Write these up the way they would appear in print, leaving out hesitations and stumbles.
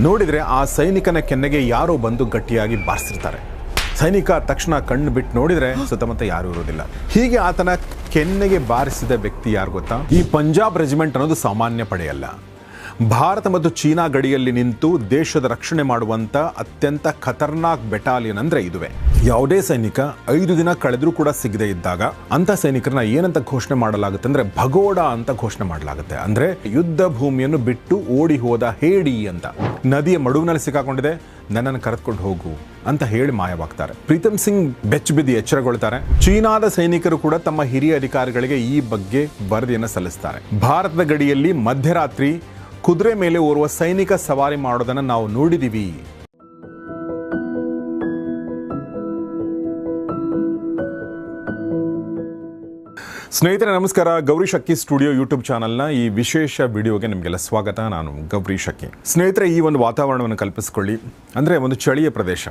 ನೋಡಿದರೆ ಆ ಸೈನಿಕನ ಕೆನ್ನೆಗೆ ಯಾರೋ ಬಂದು ಗಟ್ಟಿಯಾಗಿ ಬಾರಿಸಿರ್ತಾರೆ. ಸೈನಿಕ ತಕ್ಷಣ ಕಣ್ಣು ಬಿಟ್ಟು ನೋಡಿದರೆ ಸುತ್ತಮುತ್ತ ಯಾರೂ ಇರೋದಿಲ್ಲ. ಹೀಗೆ ಆತನ ಕೆನ್ನೆಗೆ ಬಾರಿಸಿದ ವ್ಯಕ್ತಿ ಯಾರು ಗೊತ್ತಾ? ಈ ಪಂಜಾಬ್ ರೆಜಿಮೆಂಟ್ ಅನ್ನೋದು ಸಾಮಾನ್ಯ ಪಡೆಯಲ್ಲ. ಭಾರತ ಮತ್ತು ಚೀನಾ ಗಡಿಯಲ್ಲಿ ನಿಂತು ದೇಶದ ರಕ್ಷಣೆ ಮಾಡುವಂಥ ಅತ್ಯಂತ ಖತರ್ನಾಕ್ ಬೆಟಾಲಿಯನ್ ಅಂದರೆ ಇದುವೇ. ಯಾವುದೇ ಸೈನಿಕ 5 ದಿನ ಕಳೆದರೂ ಕೂಡ ಸಿಗದೇ ಇದ್ದಾಗ ಅಂಥ ಸೈನಿಕರನ್ನ ಏನಂತ ಘೋಷಣೆ ಮಾಡಲಾಗುತ್ತೆ ಅಂದರೆ ಭಗೋಡ ಅಂತ ಘೋಷಣೆ ಮಾಡಲಾಗುತ್ತೆ. ಅಂದರೆ ಯುದ್ಧ ಭೂಮಿಯನ್ನು ಬಿಟ್ಟು ಓಡಿ ಹೋದ ಹೇಡಿ ಅಂತ. ನದಿಯ ಮಡುವಿನಲ್ಲಿ ಸಿಕ್ಕಾಕೊಂಡಿದೆ, ನನ್ನನ್ನು ಕರೆದುಕೊಂಡು ಹೋಗು ಅಂತ ಹೇಳಿ ಮಾಯವಾಗ್ತಾರೆ. ಪ್ರೀತಮ್ ಸಿಂಗ್ ಬೆಚ್ಚಬಿದ್ದು ಎಚ್ಚರಗೊಳ್ತಾರೆ. ಚೀನಾದ ಸೈನಿಕರು ಕೂಡ ತಮ್ಮ ಹಿರಿಯ ಅಧಿಕಾರಿಗಳಿಗೆ ಈ ಬಗ್ಗೆ ವರದಿಯನ್ನು ಸಲ್ಲಿಸ್ತಾರೆ. ಭಾರತದ ಗಡಿಯಲ್ಲಿ ಮಧ್ಯರಾತ್ರಿ ಕುದುರೆ ಮೇಲೆ ಓರ್ವ ಸೈನಿಕ ಸವಾರಿ ಮಾಡೋದನ್ನು ನಾವು ನೋಡಿದೀವಿ. ಸ್ನೇಹಿತರೆ ನಮಸ್ಕಾರ. ಗೌರಿ ಶಕ್ಕಿ ಸ್ಟುಡಿಯೋ ಯೂಟ್ಯೂಬ್ ಚಾನಲ್ನ ಈ ವಿಶೇಷ ವಿಡಿಯೋಗೆ ನಿಮಗೆಲ್ಲ ಸ್ವಾಗತ. ನಾನು ಗೌರಿ ಶಕ್ಕಿ. ಸ್ನೇಹಿತರೆ, ಈ ಒಂದು ವಾತಾವರಣವನ್ನು ಕಲ್ಪಿಸ್ಕೊಳ್ಳಿ. ಅಂದರೆ ಒಂದು ಚಳಿಯ ಪ್ರದೇಶ.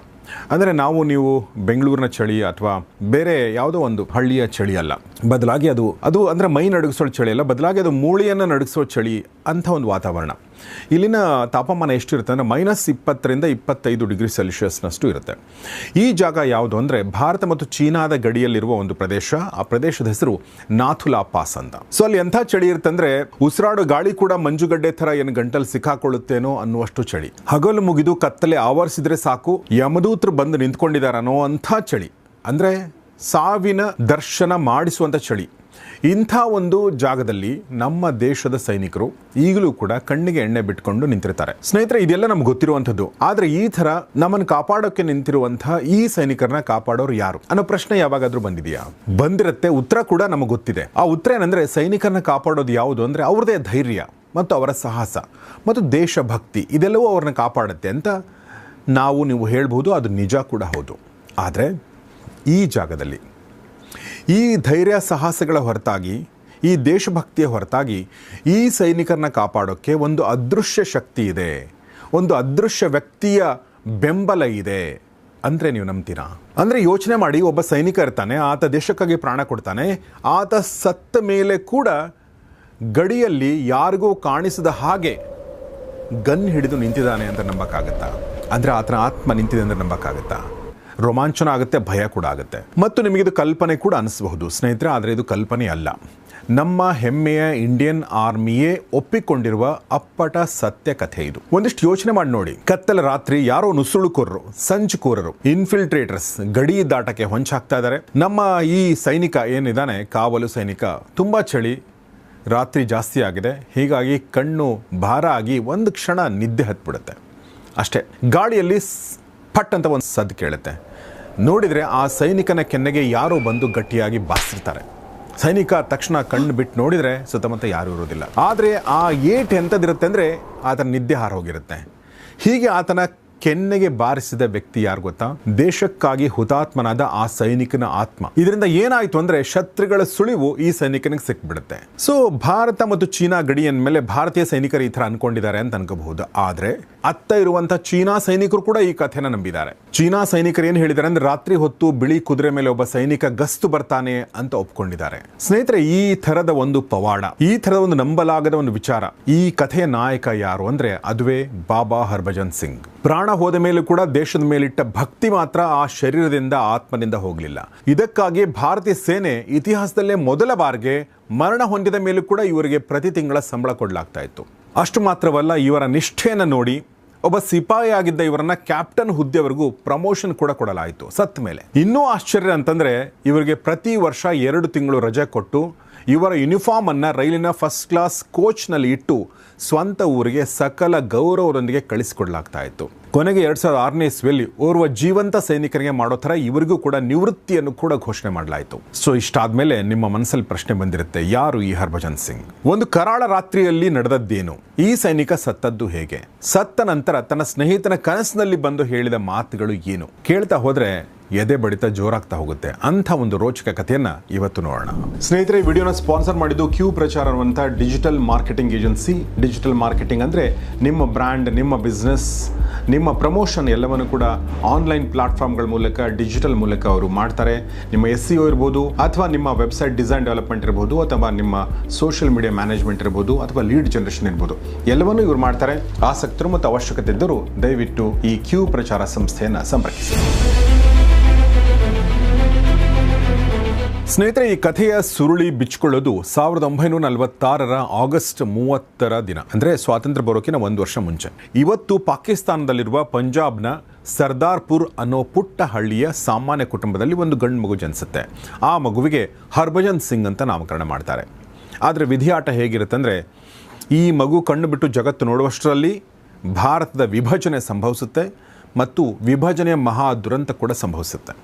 ಅಂದರೆ ನೀವು ಬೆಂಗಳೂರಿನ ಚಳಿ ಅಥವಾ ಬೇರೆ ಯಾವುದೋ ಒಂದು ಹಳ್ಳಿಯ ಚಳಿ ಅಲ್ಲ. ಬದಲಾಗಿ ಅದು ಅಂದರೆ ಮೈ ನಡುಗಿಸೋ ಚಳಿ ಅಲ್ಲ, ಬದಲಾಗಿ ಅದು ಮೂಳೆಯನ್ನು ನಡುಗಿಸೋ ಚಳಿ ಅಂಥ ಒಂದು ವಾತಾವರಣ. ಇಲ್ಲಿನ ತಾಪಮಾನ ಎಷ್ಟಿರುತ್ತೆ ಅಂದರೆ -20 ರಿಂದ 25 ಡಿಗ್ರಿ ಸೆಲ್ಸಿಯಸ್ನಷ್ಟು ಇರುತ್ತೆ. ಈ ಜಾಗ ಯಾವುದು ಅಂದರೆ ಭಾರತ ಮತ್ತು ಚೀನಾದ ಗಡಿಯಲ್ಲಿರುವ ಒಂದು ಪ್ರದೇಶ. ಆ ಪ್ರದೇಶದ ಹೆಸರು ನಾಥುಲಾ ಪಾಸ್ ಅಂತ. ಸೊ ಅಲ್ಲಿ ಎಂಥ ಚಳಿ ಇರುತ್ತೆ ಅಂದರೆ ಉಸಿರಾಡೋ ಗಾಳಿ ಕೂಡ ಮಂಜುಗಡ್ಡೆ ಥರ ಏನು ಗಂಟಲು ಸಿಕ್ಕಾಕೊಳ್ಳುತ್ತೇನೋ ಅನ್ನುವಷ್ಟು ಚಳಿ. ಹಗಲು ಮುಗಿದು ಕತ್ತಲೆ ಆವರಿಸಿದ್ರೆ ಸಾಕು, ಯಮದೂತರು ಬಂದು ನಿಂತ್ಕೊಂಡಿದ್ದಾರನೋ ಅಂಥ ಚಳಿ. ಅಂದರೆ ಸಾವಿನ ದರ್ಶನ ಮಾಡಿಸುವಂಥ ಚಳಿ. ಇಂಥ ಒಂದು ಜಾಗದಲ್ಲಿ ನಮ್ಮ ದೇಶದ ಸೈನಿಕರು ಈಗಲೂ ಕೂಡ ಕಣ್ಣಿಗೆ ಎಣ್ಣೆ ಬಿಟ್ಕೊಂಡು ನಿಂತಿರ್ತಾರೆ. ಸ್ನೇಹಿತರೆ, ಇದೆಲ್ಲ ನಮ್ಗೆ ಗೊತ್ತಿರುವಂಥದ್ದು. ಆದರೆ ಈ ಥರ ನಮ್ಮನ್ನು ಕಾಪಾಡೋಕ್ಕೆ ನಿಂತಿರುವಂತಹ ಈ ಸೈನಿಕರನ್ನ ಕಾಪಾಡೋರು ಯಾರು ಅನ್ನೋ ಪ್ರಶ್ನೆ ಯಾವಾಗಾದ್ರೂ ಬಂದಿದೆಯಾ? ಬಂದಿರುತ್ತೆ. ಉತ್ತರ ಕೂಡ ನಮಗೆ ಗೊತ್ತಿದೆ. ಆ ಉತ್ತರ ಏನಂದ್ರೆ, ಸೈನಿಕರನ್ನ ಕಾಪಾಡೋದು ಯಾವುದು ಅಂದರೆ ಅವ್ರದೇ ಧೈರ್ಯ ಮತ್ತು ಅವರ ಸಾಹಸ ಮತ್ತು ದೇಶಭಕ್ತಿ, ಇದೆಲ್ಲವೂ ಅವ್ರನ್ನ ಕಾಪಾಡುತ್ತೆ ಅಂತ ನೀವು ಹೇಳ್ಬೋದು. ಅದು ನಿಜ ಕೂಡ ಹೌದು. ಆದರೆ ಈ ಜಾಗದಲ್ಲಿ ಈ ಧೈರ್ಯ ಸಾಹಸಗಳ ಹೊರತಾಗಿ, ಈ ದೇಶಭಕ್ತಿಯ ಹೊರತಾಗಿ ಈ ಸೈನಿಕರನ್ನ ಕಾಪಾಡೋಕ್ಕೆ ಒಂದು ಅದೃಶ್ಯ ಶಕ್ತಿ ಇದೆ, ಒಂದು ಅದೃಶ್ಯ ವ್ಯಕ್ತಿಯ ಬೆಂಬಲ ಇದೆ ಅಂದರೆ ನೀವು ನಂಬ್ತೀರಾ? ಅಂದರೆ ಯೋಚನೆ ಮಾಡಿ, ಒಬ್ಬ ಸೈನಿಕ ಇರ್ತಾನೆ, ಆತ ದೇಶಕ್ಕಾಗಿ ಪ್ರಾಣ ಕೊಡ್ತಾನೆ. ಆತ ಸತ್ತ ಮೇಲೆ ಕೂಡ ಗಡಿಯಲ್ಲಿ ಯಾರಿಗೂ ಕಾಣಿಸದ ಹಾಗೆ ಗನ್ ಹಿಡಿದು ನಿಂತಿದ್ದಾನೆ ಅಂತ ನಂಬಕ್ಕಾಗತ್ತಾ? ಅಂದರೆ ಆತನ ಆತ್ಮ ನಿಂತಿದೆ ಅಂದರೆ ನಂಬಕ್ಕಾಗತ್ತಾ? ರೋಮಾಂಚನ ಆಗುತ್ತೆ, ಭಯ ಕೂಡ ಆಗುತ್ತೆ. ಮತ್ತು ನಿಮಗಿದು ಕಲ್ಪನೆ ಕೂಡ ಅನಿಸಬಹುದು ಸ್ನೇಹಿತರೆ, ಆದರೆ ಇದು ಕಲ್ಪನೆ ಅಲ್ಲ. ನಮ್ಮ ಹೆಮ್ಮೆಯ ಇಂಡಿಯನ್ ಆರ್ಮಿಯೇ ಒಪ್ಪಿಕೊಂಡಿರುವ ಅಪ್ಪಟ ಸತ್ಯ ಕಥೆ ಇದು. ಒಂದಿಷ್ಟು ಯೋಚನೆ ಮಾಡಿ ನೋಡಿ. ಕತ್ತಲ ರಾತ್ರಿ ಯಾರೋ ನುಸುಳುಕೋರರು, ಸಂಚುಕೋರರು, ಇನ್ಫಿಲ್ಟ್ರೇಟರ್ಸ್ ಗಡಿ ದಾಟಕ್ಕೆ ಹೊಂಚಾಗ್ತಾ ಇದ್ದಾರೆ. ನಮ್ಮ ಈ ಸೈನಿಕ ಏನಿದ್ದಾನೆ, ಕಾವಲು ಸೈನಿಕ, ತುಂಬ ಚಳಿ, ರಾತ್ರಿ ಜಾಸ್ತಿ ಆಗಿದೆ. ಹೀಗಾಗಿ ಕಣ್ಣು ಭಾರ ಆಗಿ ಒಂದು ಕ್ಷಣ ನಿದ್ದೆ ಹತ್ಬಿಡುತ್ತೆ. ಅಷ್ಟೇ, ಗಾಳಿಯಲ್ಲಿ ಪಟ್ ಅಂತ ಒಂದು ಸದ್ದು ಕೇಳುತ್ತೆ. ನೋಡಿದರೆ ಆ ಸೈನಿಕನ ಕೆನ್ನೆಗೆ ಯಾರೋ ಬಂದು ಗಟ್ಟಿಯಾಗಿ ಬಾರಿಸಿರ್ತಾರೆ. ಸೈನಿಕ ತಕ್ಷಣ ಕಣ್ಣು ಬಿಟ್ಟು ನೋಡಿದರೆ ಸುತ್ತಮುತ್ತ ಯಾರೂ ಇರೋದಿಲ್ಲ. ಆದರೆ ಆ ಏಟ್ ಎಂಥದ್ದಿರುತ್ತೆ ಅಂದರೆ ಆತನ ನಿದ್ದೆ ಹಾರೋಗಿರುತ್ತೆ. ಹೀಗೆ ಆತನ ಕೆನ್ನೆಗೆ ಬಾರಿಸಿದ ವ್ಯಕ್ತಿ ಯಾರು ಗೊತ್ತಾ? ದೇಶಕ್ಕಾಗಿ ಹುತಾತ್ಮನಾದ ಆ ಸೈನಿಕನ ಆತ್ಮ. ಇದರಿಂದ ಏನಾಯ್ತು ಅಂದ್ರೆ ಶತ್ರುಗಳ ಸುಳಿವು ಈ ಸೈನಿಕನಿಗೆ ಸಿಕ್ಬಿಡುತ್ತೆ. ಸೊ ಭಾರತ ಮತ್ತು ಚೀನಾ ಗಡಿ ಅಂದಮೇಲೆ ಭಾರತೀಯ ಸೈನಿಕರು ಈ ತರ ಅನ್ಕೊಂಡಿದ್ದಾರೆ ಅಂತ ಅನ್ಕೋಬಹುದು. ಆದ್ರೆ ಅತ್ತ ಇರುವಂತ ಚೀನಾ ಸೈನಿಕರು ಕೂಡ ಈ ಕಥೆನ ನಂಬಿದ್ದಾರೆ. ಚೀನಾ ಸೈನಿಕರು ಏನು ಹೇಳಿದ್ದಾರೆ ಅಂದ್ರೆ, ರಾತ್ರಿ ಹೊತ್ತು ಬಿಳಿ ಕುದುರೆ ಮೇಲೆ ಒಬ್ಬ ಸೈನಿಕ ಗಸ್ತು ಬರ್ತಾನೆ ಅಂತ ಒಪ್ಕೊಂಡಿದ್ದಾರೆ. ಸ್ನೇಹಿತರೆ, ಈ ಥರದ ಒಂದು ಪವಾಡ, ಈ ಥರದ ಒಂದು ನಂಬಲಾಗದ ಒಂದು ವಿಚಾರ, ಈ ಕಥೆಯ ನಾಯಕ ಯಾರು ಅಂದ್ರೆ ಅದುವೇ ಬಾಬಾ ಹರ್ಭಜನ್ ಸಿಂಗ್. ಪ್ರಾಣ ಹೋದ ಮೇಲೂ ಕೂಡ ದೇಶದ ಮೇಲಿಟ್ಟ ಭಕ್ತಿ ಮಾತ್ರ ಆ ಶರೀರದಿಂದ, ಆತ್ಮದಿಂದ ಹೋಗಲಿಲ್ಲ. ಇದಕ್ಕಾಗಿ ಭಾರತೀಯ ಸೇನೆ ಇತಿಹಾಸದಲ್ಲೇ ಮೊದಲ ಬಾರಿಗೆ ಮರಣ ಹೊಂದಿದ ಮೇಲೂ ಕೂಡ ಇವರಿಗೆ ಪ್ರತಿ ತಿಂಗಳ ಸಂಬಳ ಕೊಡಲಾಗ್ತಾ ಇತ್ತು. ಅಷ್ಟು ಮಾತ್ರವಲ್ಲ, ಇವರ ನಿಷ್ಠೆಯನ್ನು ನೋಡಿ ಒಬ್ಬ ಸಿಪಾಯಿ ಆಗಿದ್ದ ಇವರನ್ನ ಕ್ಯಾಪ್ಟನ್ ಹುದ್ದೆವರೆಗೂ ಪ್ರಮೋಷನ್ ಕೂಡ ಕೊಡಲಾಯಿತು ಸತ್ತ ಮೇಲೆ. ಇನ್ನೂ ಆಶ್ಚರ್ಯ ಅಂತಂದ್ರೆ, ಇವರಿಗೆ ಪ್ರತಿ ವರ್ಷ 2 ತಿಂಗಳು ರಜೆ ಕೊಟ್ಟು ಇವರ ಯೂನಿಫಾರ್ಮ್ ಅನ್ನ ರೈಲಿನ ಫಸ್ಟ್ ಕ್ಲಾಸ್ ಕೋಚ್ನಲ್ಲಿ ಇಟ್ಟು ಸ್ವಂತ ಊರಿಗೆ ಸಕಲ ಗೌರವದೊಂದಿಗೆ ಕಳಿಸಿಕೊಡ್ಲಾಗ್ತಾ ಇತ್ತು. ಕೊನೆಗೆ 2006ನೇ ಇಸ್ವಿಯಲ್ಲಿ ಓರ್ವ ಜೀವಂತ ಸೈನಿಕರಿಗೆ ಮಾಡೋ ಥರ ಇವರಿಗೂ ಕೂಡ ನಿವೃತ್ತಿಯನ್ನು ಕೂಡ ಘೋಷಣೆ ಮಾಡಲಾಯಿತು. ಸೊ ಇಷ್ಟಾದ್ಮೇಲೆ ನಿಮ್ಮ ಮನಸ್ಸಲ್ಲಿ ಪ್ರಶ್ನೆ ಬಂದಿರುತ್ತೆ, ಯಾರು ಈ ಹರ್ಭಜನ್ ಸಿಂಗ್? ಒಂದು ಕರಾಳ ರಾತ್ರಿಯಲ್ಲಿ ನಡೆದದ್ದೇನು? ಈ ಸೈನಿಕ ಸತ್ತದ್ದು ಹೇಗೆ? ಸತ್ತ ನಂತರ ತನ್ನ ಸ್ನೇಹಿತನ ಕನಸಿನಲ್ಲಿ ಬಂದು ಹೇಳಿದ ಮಾತುಗಳು ಏನು? ಕೇಳ್ತಾ ಹೋದ್ರೆ ಎದೆ ಬಡಿತ ಜೋರಾಗ್ತಾ ಹೋಗುತ್ತೆ. ಅಂಥ ಒಂದು ರೋಚಕ ಕಥೆಯನ್ನು ಇವತ್ತು ನೋಡೋಣ. ಸ್ನೇಹಿತರೆ, ಈ ವಿಡಿಯೋನ ಸ್ಪಾನ್ಸರ್ ಮಾಡಿದ್ದು ಕ್ಯೂ ಪ್ರಚಾರ ಅನ್ನುವಂಥ digital marketing agency. Digital marketing ಅಂದರೆ ನಿಮ್ಮ ಬ್ರ್ಯಾಂಡ್, ನಿಮ್ಮ ಬಿಸ್ನೆಸ್, ನಿಮ್ಮ ಪ್ರಮೋಷನ್ ಎಲ್ಲವನ್ನು ಕೂಡ ಆನ್ಲೈನ್ ಪ್ಲಾಟ್ಫಾರ್ಮ್ಗಳ ಮೂಲಕ, ಡಿಜಿಟಲ್ ಮೂಲಕ ಅವರು ಮಾಡ್ತಾರೆ. ನಿಮ್ಮ SEO ಇರ್ಬೋದು, ಅಥವಾ ನಿಮ್ಮ ವೆಬ್ಸೈಟ್ ಡಿಸೈನ್ ಡೆವಲಪ್ಮೆಂಟ್ ಇರ್ಬೋದು, ಅಥವಾ ನಿಮ್ಮ ಸೋಷಿಯಲ್ ಮೀಡಿಯಾ ಮ್ಯಾನೇಜ್ಮೆಂಟ್ ಇರ್ಬೋದು, ಅಥವಾ ಲೀಡ್ ಜನರೇಷನ್ ಇರ್ಬೋದು, ಎಲ್ಲವನ್ನೂ ಇವರು ಮಾಡ್ತಾರೆ. ಆಸಕ್ತರು ಮತ್ತು ಅವಶ್ಯಕತೆ ಇದ್ದರೂ ದಯವಿಟ್ಟು ಈ ಕ್ಯೂ ಪ್ರಚಾರ ಸಂಸ್ಥೆಯನ್ನು ಸಂಪರ್ಕಿಸಿ. ಸ್ನೇಹಿತರೆ, ಈ ಕಥೆಯ ಸುರುಳಿ ಬಿಚ್ಚಿಕೊಳ್ಳೋದು 1946 ಆಗಸ್ಟ್ 30 ದಿನ, ಅಂದರೆ ಸ್ವಾತಂತ್ರ್ಯ ಬರೋಕಿನ 1 ವರ್ಷ ಮುಂಚೆ. ಇವತ್ತು ಪಾಕಿಸ್ತಾನದಲ್ಲಿರುವ ಪಂಜಾಬ್ನ ಸರ್ದಾರ್ಪುರ್ ಅನ್ನೋ ಪುಟ್ಟ ಹಳ್ಳಿಯ ಸಾಮಾನ್ಯ ಕುಟುಂಬದಲ್ಲಿ ಒಂದು ಗಂಡು ಮಗು ಜನಿಸುತ್ತೆ. ಆ ಮಗುವಿಗೆ ಹರ್ಭಜನ್ ಸಿಂಗ್ ಅಂತ ನಾಮಕರಣ ಮಾಡ್ತಾರೆ. ಆದರೆ ವಿಧಿಯಾಟ ಹೇಗಿರುತ್ತೆ ಅಂದರೆ, ಈ ಮಗು ಕಣ್ಣು ಬಿಟ್ಟು ಜಗತ್ತು ನೋಡುವಷ್ಟರಲ್ಲಿ ಭಾರತದ ವಿಭಜನೆ ಸಂಭವಿಸುತ್ತೆ ಮತ್ತು ವಿಭಜನೆಯ ಮಹಾ ದುರಂತ ಕೂಡ ಸಂಭವಿಸುತ್ತೆ.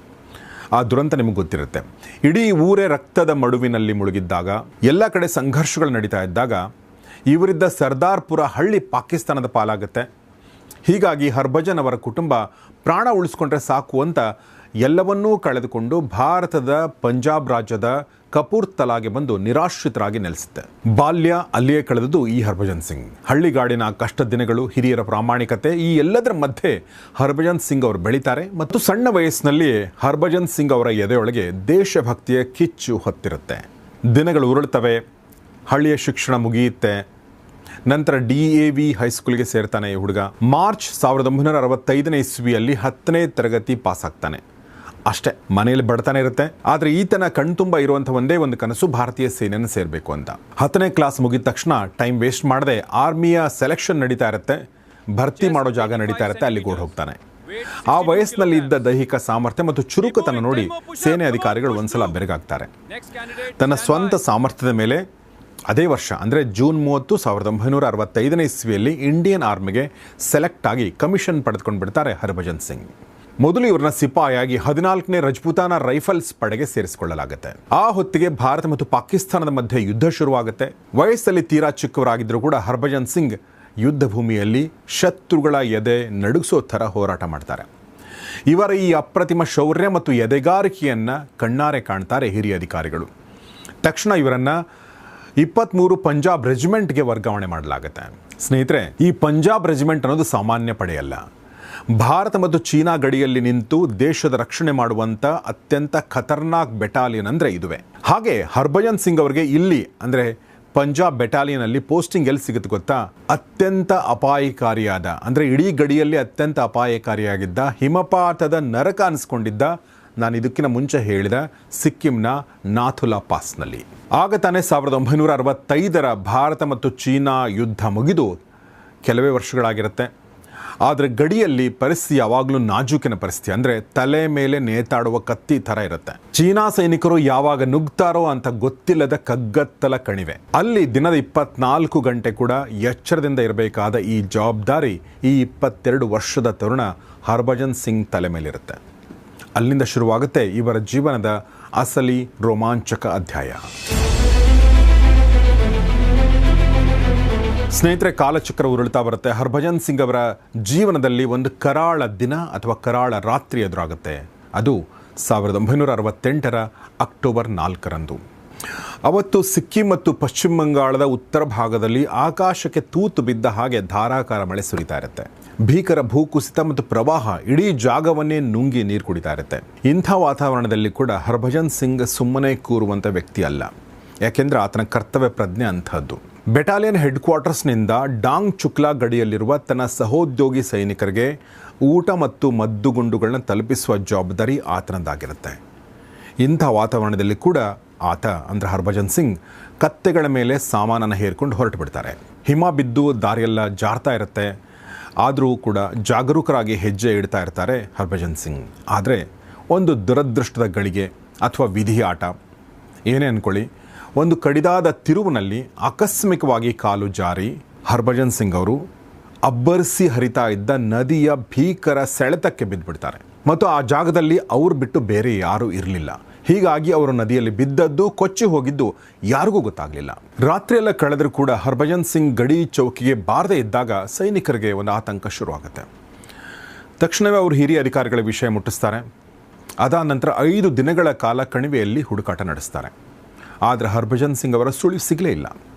ಆ ದುರಂತ ನಿಮಗೆ ಗೊತ್ತಿರುತ್ತೆ. ಇಡೀ ಊರೇ ರಕ್ತದ ಮಡುವಿನಲ್ಲಿ ಮುಳುಗಿದ್ದಾಗ, ಎಲ್ಲ ಕಡೆ ಸಂಘರ್ಷಗಳು ನಡೀತಾ ಇದ್ದಾಗ, ಇವರಿದ್ದ ಸರ್ದಾರ್ಪುರ ಹಳ್ಳಿ ಪಾಕಿಸ್ತಾನದ ಪಾಲಾಗುತ್ತೆ. ಹೀಗಾಗಿ ಹರ್ಭಜನ್ ಅವರ ಕುಟುಂಬ ಪ್ರಾಣ ಉಳಿಸ್ಕೊಂಡ್ರೆ ಸಾಕು ಅಂತ ಎಲ್ಲವನ್ನೂ ಕಳೆದುಕೊಂಡು ಭಾರತದ ಪಂಜಾಬ್ ರಾಜ್ಯದ ಕಪೂರ್ತಲಾಗೆ ಬಂದು ನಿರಾಶ್ರಿತರಾಗಿ ನೆಲೆಸುತ್ತೆ. ಬಾಲ್ಯ ಅಲ್ಲಿಯೇ ಕಳೆದದ್ದು ಈ ಹರ್ಭಜನ್ ಸಿಂಗ್. ಹಳ್ಳಿಗಾಡಿನ ಕಷ್ಟ ದಿನಗಳು, ಹಿರಿಯರ ಪ್ರಾಮಾಣಿಕತೆ, ಈ ಎಲ್ಲದರ ಮಧ್ಯೆ ಹರ್ಭಜನ್ ಸಿಂಗ್ ಅವರು ಬೆಳೀತಾರೆ. ಮತ್ತು ಸಣ್ಣ ವಯಸ್ಸಿನಲ್ಲಿಯೇ ಹರ್ಭಜನ್ ಸಿಂಗ್ ಅವರ ಎದೆಯೊಳಗೆ ದೇಶಭಕ್ತಿಯ ಕಿಚ್ಚು ಹೊತ್ತಿರುತ್ತೆ. ದಿನಗಳು ಉರುಳ್ತವೆ, ಹಳ್ಳಿಯ ಶಿಕ್ಷಣ ಮುಗಿಯುತ್ತೆ. ನಂತರ DAV ಹೈಸ್ಕೂಲ್ಗೆ ಸೇರ್ತಾನೆ ಈ ಹುಡುಗ. ಮಾರ್ಚ್ 1965 ಇಸ್ವಿಯಲ್ಲಿ 10ನೇ ತರಗತಿ ಪಾಸ್ ಆಗ್ತಾನೆ. ಅಷ್ಟೇ, ಮನೆಯಲ್ಲಿ ಬಡತನ ಇರುತ್ತೆ. ಆದರೆ ಈತನ ಕಣ್ತುಂಬ ಇರುವಂಥ ಒಂದೇ ಒಂದು ಕನಸು, ಭಾರತೀಯ ಸೇನೆಯನ್ನು ಸೇರಬೇಕು ಅಂತ. 10ನೇ ಕ್ಲಾಸ್ ಮುಗಿದ ತಕ್ಷಣ ಟೈಮ್ ವೇಸ್ಟ್ ಮಾಡದೆ ಆರ್ಮಿಯ ಸೆಲೆಕ್ಷನ್ ನಡೀತಾ ಇರುತ್ತೆ, ಭರ್ತಿ ಮಾಡೋ ಜಾಗ ನಡೀತಾ ಇರುತ್ತೆ, ಅಲ್ಲಿಗೆ ಓಡಿ ಹೋಗ್ತಾನೆ. ಆ ವಯಸ್ಸಿನಲ್ಲಿ ಇದ್ದ ದೈಹಿಕ ಸಾಮರ್ಥ್ಯ ಮತ್ತು ಚುರುಕುತನ ನೋಡಿ ಸೇನೆ ಅಧಿಕಾರಿಗಳು ಒಂದ್ಸಲ ಬೆರಗಾಗ್ತಾರೆ. ತನ್ನ ಸ್ವಂತ ಸಾಮರ್ಥ್ಯದ ಮೇಲೆ ಅದೇ ವರ್ಷ, ಅಂದರೆ ಜೂನ್ 30, 1965 ಇಸ್ವಿಯಲ್ಲಿ ಇಂಡಿಯನ್ ಆರ್ಮಿಗೆ ಸೆಲೆಕ್ಟ್ ಆಗಿ ಕಮಿಷನ್ ಪಡೆದುಕೊಂಡು ಬಿಡ್ತಾರೆ ಹರ್ಭಜನ್ ಸಿಂಗ್. ಮೊದಲು ಇವ್ರನ್ನ ಸಿಪಾಯಿಯಾಗಿ 14ನೇ ರಜಪೂತಾನ ರೈಫಲ್ಸ್ ಪಡೆಗೆ ಸೇರಿಸಿಕೊಳ್ಳಲಾಗುತ್ತೆ. ಆ ಹೊತ್ತಿಗೆ ಭಾರತ ಮತ್ತು ಪಾಕಿಸ್ತಾನದ ಮಧ್ಯೆ ಯುದ್ಧ ಶುರುವಾಗುತ್ತೆ. ವಯಸ್ಸಲ್ಲಿ ತೀರಾ ಚಿಕ್ಕವರಾಗಿದ್ದರೂ ಕೂಡ ಹರ್ಭಜನ್ ಸಿಂಗ್ ಯುದ್ಧ ಭೂಮಿಯಲ್ಲಿ ಶತ್ರುಗಳ ಎದೆ ನಡುಗಿಸೋ ಥರ ಹೋರಾಟ ಮಾಡ್ತಾರೆ. ಇವರ ಈ ಅಪ್ರತಿಮ ಶೌರ್ಯ ಮತ್ತು ಎದೆಗಾರಿಕೆಯನ್ನು ಕಣ್ಣಾರೆ ಕಾಣ್ತಾರೆ ಹಿರಿಯ ಅಧಿಕಾರಿಗಳು. ತಕ್ಷಣ ಇವರನ್ನು 23 ಪಂಜಾಬ್ ರೆಜಿಮೆಂಟ್ಗೆ ವರ್ಗಾವಣೆ ಮಾಡಲಾಗುತ್ತೆ. ಸ್ನೇಹಿತರೆ, ಈ ಪಂಜಾಬ್ ರೆಜಿಮೆಂಟ್ ಅನ್ನೋದು ಸಾಮಾನ್ಯ ಪಡೆಯಲ್ಲ. ಭಾರತ ಮತ್ತು ಚೀನಾ ಗಡಿಯಲ್ಲಿ ನಿಂತು ದೇಶದ ರಕ್ಷಣೆ ಮಾಡುವಂಥ ಅತ್ಯಂತ ಖತರ್ನಾಕ್ ಬೆಟಾಲಿಯನ್ ಅಂದರೆ ಇದುವೇ. ಹಾಗೆ ಹರ್ಭಜನ್ ಸಿಂಗ್ ಅವರಿಗೆ ಇಲ್ಲಿ ಅಂದರೆ ಪಂಜಾಬ್ ಬೆಟಾಲಿಯನಲ್ಲಿ ಪೋಸ್ಟಿಂಗ್ ಎಲ್ಲಿ ಸಿಗುತ್ತೆ ಗೊತ್ತಾ? ಅತ್ಯಂತ ಅಪಾಯಕಾರಿಯಾದ, ಅಂದರೆ ಇಡೀ ಗಡಿಯಲ್ಲಿ ಅತ್ಯಂತ ಅಪಾಯಕಾರಿಯಾಗಿದ್ದ, ಹಿಮಪಾತದ ನರಕ ಅನಿಸ್ಕೊಂಡಿದ್ದ, ನಾನು ಇದಕ್ಕಿಂತ ಮುಂಚೆ ಹೇಳಿದ ಸಿಕ್ಕಿಂನ ನಾಥುಲಾ ಪಾಸ್ನಲ್ಲಿ. ಆಗ ತಾನೇ 1965 ಭಾರತ ಮತ್ತು ಚೀನಾ ಯುದ್ಧ ಮುಗಿದು ಕೆಲವೇ ವರ್ಷಗಳಾಗಿರುತ್ತೆ. ಆದರೆ ಗಡಿಯಲ್ಲಿ ಪರಿಸ್ಥಿತಿ ಯಾವಾಗಲೂ ನಾಜೂಕಿನ ಪರಿಸ್ಥಿತಿ, ಅಂದರೆ ತಲೆ ಮೇಲೆ ನೇತಾಡುವ ಕತ್ತಿ ಥರ ಇರುತ್ತೆ. ಚೀನಾ ಸೈನಿಕರು ಯಾವಾಗ ನುಗ್ತಾರೋ ಅಂತ ಗೊತ್ತಿಲ್ಲದ ಕಗ್ಗತ್ತಲ ಕಣಿವೆ. ಅಲ್ಲಿ ದಿನದ 24 ಗಂಟೆ ಕೂಡ ಎಚ್ಚರದಿಂದ ಇರಬೇಕಾದ ಈ ಜವಾಬ್ದಾರಿ ಈ 22 ವರ್ಷದ ತರುಣ ಹರ್ಭಜನ್ ಸಿಂಗ್ ತಲೆ ಮೇಲಿರುತ್ತೆ. ಅಲ್ಲಿಂದ ಶುರುವಾಗುತ್ತೆ ಇವರ ಜೀವನದ ಅಸಲಿ ರೋಮಾಂಚಕ ಅಧ್ಯಾಯ. ಸ್ನೇಹಿತರೆ, ಕಾಲಚಕ್ರ ಉರುಳ್ತಾ ಬರುತ್ತೆ. ಹರ್ಭಜನ್ ಸಿಂಗ್ ಅವರ ಜೀವನದಲ್ಲಿ ಒಂದು ಕರಾಳ ದಿನ ಅಥವಾ ಕರಾಳ ರಾತ್ರಿ ಎದುರಾಗುತ್ತೆ. ಅದು 1968 ಅಕ್ಟೋಬರ್ 4ರಂದು. ಅವತ್ತು ಸಿಕ್ಕಿಂ ಮತ್ತು ಪಶ್ಚಿಮ ಬಂಗಾಳದ ಉತ್ತರ ಭಾಗದಲ್ಲಿ ಆಕಾಶಕ್ಕೆ ತೂತು ಬಿದ್ದ ಹಾಗೆ ಧಾರಾಕಾರ ಮಳೆ ಸುರಿತಾ ಇರುತ್ತೆ. ಭೀಕರ ಭೂಕುಸಿತ ಮತ್ತು ಪ್ರವಾಹ ಇಡೀ ಜಾಗವನ್ನೇ ನುಂಗಿ ನೀರು ಕುಡಿತಾ ಇರುತ್ತೆ. ಇಂಥ ವಾತಾವರಣದಲ್ಲಿ ಕೂಡ ಹರ್ಭಜನ್ ಸಿಂಗ್ ಸುಮ್ಮನೆ ಕೂರುವಂಥ ವ್ಯಕ್ತಿ ಅಲ್ಲ. ಯಾಕೆಂದರೆ ಆತನ ಕರ್ತವ್ಯ ಪ್ರಜ್ಞೆ ಅಂಥದ್ದು. ಬೆಟಾಲಿಯನ್ ಹೆಡ್ ಕ್ವಾರ್ಟರ್ಸ್ನಿಂದ ಡಾಂಗ್ ಚುಕ್ಲಾ ಗಡಿಯಲ್ಲಿರುವ ತನ್ನ ಸಹೋದ್ಯೋಗಿ ಸೈನಿಕರಿಗೆ ಊಟ ಮತ್ತು ಮದ್ದುಗುಂಡುಗಳನ್ನ ತಲುಪಿಸುವ ಜವಾಬ್ದಾರಿ ಆತನದ್ದಾಗಿರುತ್ತೆ. ಇಂಥ ವಾತಾವರಣದಲ್ಲಿ ಕೂಡ ಆತ ಅಂದರೆ ಹರ್ಭಜನ್ ಸಿಂಗ್ ಕತ್ತೆಗಳ ಮೇಲೆ ಸಾಮಾನನ್ನು ಹೇರ್ಕೊಂಡು ಹೊರಟು ಬಿಡ್ತಾರೆ. ಹಿಮ ಬಿದ್ದು ದಾರಿಯೆಲ್ಲ ಜಾರ್ತಾ ಇರುತ್ತೆ. ಆದರೂ ಕೂಡ ಜಾಗರೂಕರಾಗಿ ಹೆಜ್ಜೆ ಇಡ್ತಾ ಇರ್ತಾರೆ ಹರ್ಭಜನ್ ಸಿಂಗ್. ಆದರೆ ಒಂದು ದುರದೃಷ್ಟದ ಗಳಿಗೆ ಅಥವಾ ವಿಧಿಯ ಆಟ ಏನೇ ಅಂದ್ಕೊಳ್ಳಿ, ಒಂದು ಕಡಿದಾದ ತಿರುವಿನಲ್ಲಿ ಆಕಸ್ಮಿಕವಾಗಿ ಕಾಲು ಜಾರಿ ಹರ್ಭಜನ್ ಸಿಂಗ್ ಅವರು ಅಬ್ಬರಿಸಿ ಹರಿತಾ ಇದ್ದ ನದಿಯ ಭೀಕರ ಸೆಳೆತಕ್ಕೆ ಬಿದ್ದುಬಿಡ್ತಾರೆ. ಮತ್ತು ಆ ಜಾಗದಲ್ಲಿ ಅವ್ರು ಬಿಟ್ಟು ಬೇರೆ ಯಾರೂ ಇರಲಿಲ್ಲ. ಹೀಗಾಗಿ ಅವರು ನದಿಯಲ್ಲಿ ಬಿದ್ದದ್ದು, ಕೊಚ್ಚಿ ಹೋಗಿದ್ದು ಯಾರಿಗೂ ಗೊತ್ತಾಗಲಿಲ್ಲ. ರಾತ್ರಿಯೆಲ್ಲ ಕಳೆದರೂ ಕೂಡ ಹರ್ಭಜನ್ ಸಿಂಗ್ ಗಡಿ ಚೌಕಿಗೆ ಬಾರದೇ ಇದ್ದಾಗ ಸೈನಿಕರಿಗೆ ಒಂದು ಆತಂಕ ಶುರುವಾಗುತ್ತೆ. ತಕ್ಷಣವೇ ಅವರು ಹಿರಿಯ ಅಧಿಕಾರಿಗಳ ವಿಷಯ ಮುಟ್ಟಿಸ್ತಾರೆ. ಅದಾದ ನಂತರ 5 ದಿನಗಳ ಕಾಲ ಕಣಿವೆಯಲ್ಲಿ ಹುಡುಕಾಟ ನಡೆಸ್ತಾರೆ. ಆದರೆ ಹರ್ಭಜನ್ ಸಿಂಗ್ ಅವರ ಸುಳಿವು ಸಿಗಲೇ ಇಲ್ಲ.